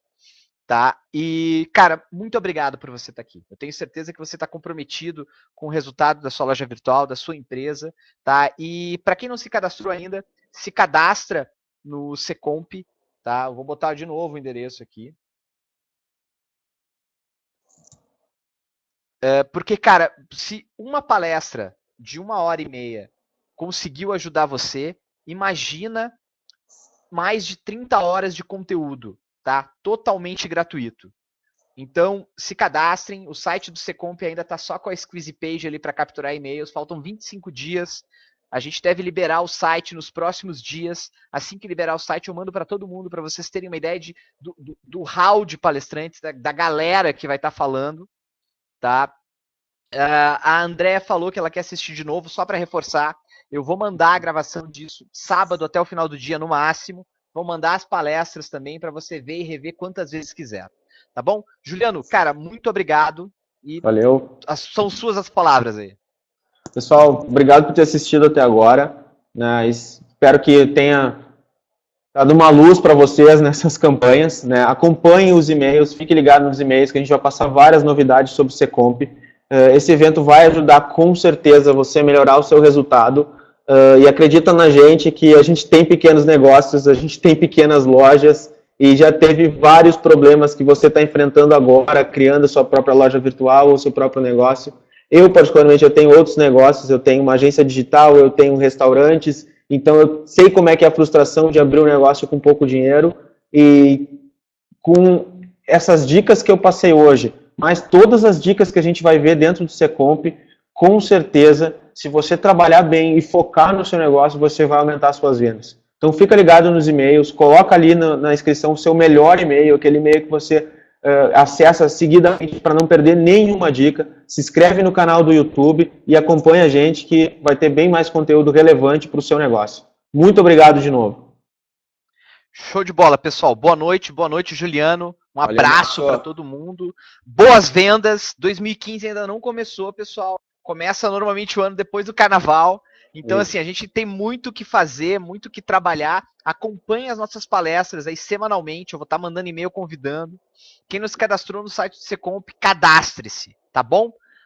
A: Tá? E, cara, muito obrigado por você estar aqui. Eu tenho certeza que você está comprometido com o resultado da sua loja virtual, da sua empresa, tá? E para quem não se cadastrou ainda, se cadastra no Secomp, tá? Eu vou botar de novo o endereço aqui. Porque, cara, se uma palestra de 1h30 conseguiu ajudar você, imagina mais de 30 horas de conteúdo, tá? Totalmente gratuito. Então, se cadastrem, o site do Secomp ainda está só com a squeeze page ali para capturar e-mails, faltam 25 dias, a gente deve liberar o site nos próximos dias, assim que liberar o site eu mando para todo mundo, para vocês terem uma ideia do hall de palestrantes, da galera que vai estar falando, tá? A Andréa falou que ela quer assistir de novo, só para reforçar. Eu vou mandar a gravação disso sábado até o final do dia, no máximo. Vou mandar as palestras também para você ver e rever quantas vezes quiser. Tá bom? Juliano, cara, muito obrigado. E
B: Valeu.
A: são suas as palavras aí.
B: Pessoal, obrigado por ter assistido até agora. Né? Espero que tenha dado uma luz para vocês nessas campanhas. Né? Acompanhem os e-mails, fique ligado nos e-mails, que a gente vai passar várias novidades sobre o Secomp. Esse evento vai ajudar com certeza você a melhorar o seu resultado. E acredita na gente que a gente tem pequenos negócios, a gente tem pequenas lojas e já teve vários problemas que você está enfrentando agora, criando a sua própria loja virtual ou seu próprio negócio. Eu, particularmente, eu tenho outros negócios, eu tenho uma agência digital, eu tenho restaurantes, então eu sei como é que é a frustração de abrir um negócio com pouco dinheiro e com essas dicas que eu passei hoje, mas todas as dicas que a gente vai ver dentro do Secomp, com certeza, se você trabalhar bem e focar no seu negócio, você vai aumentar as suas vendas. Então fica ligado nos e-mails, coloca ali na inscrição o seu melhor e-mail, aquele e-mail que você acessa seguidamente para não perder nenhuma dica. Se inscreve no canal do YouTube e acompanha a gente que vai ter bem mais conteúdo relevante para o seu negócio. Muito obrigado de novo.
A: Show de bola, pessoal. Boa noite, Juliano. Um abraço para todo mundo. Boas vendas. 2015 ainda não começou, pessoal. Começa normalmente o ano depois do carnaval. Então, assim, a gente tem muito o que fazer, muito o que trabalhar. Acompanhe as nossas palestras aí semanalmente. Eu vou estar mandando e-mail convidando. Quem não se cadastrou no site do Secomp, cadastre-se, tá bom?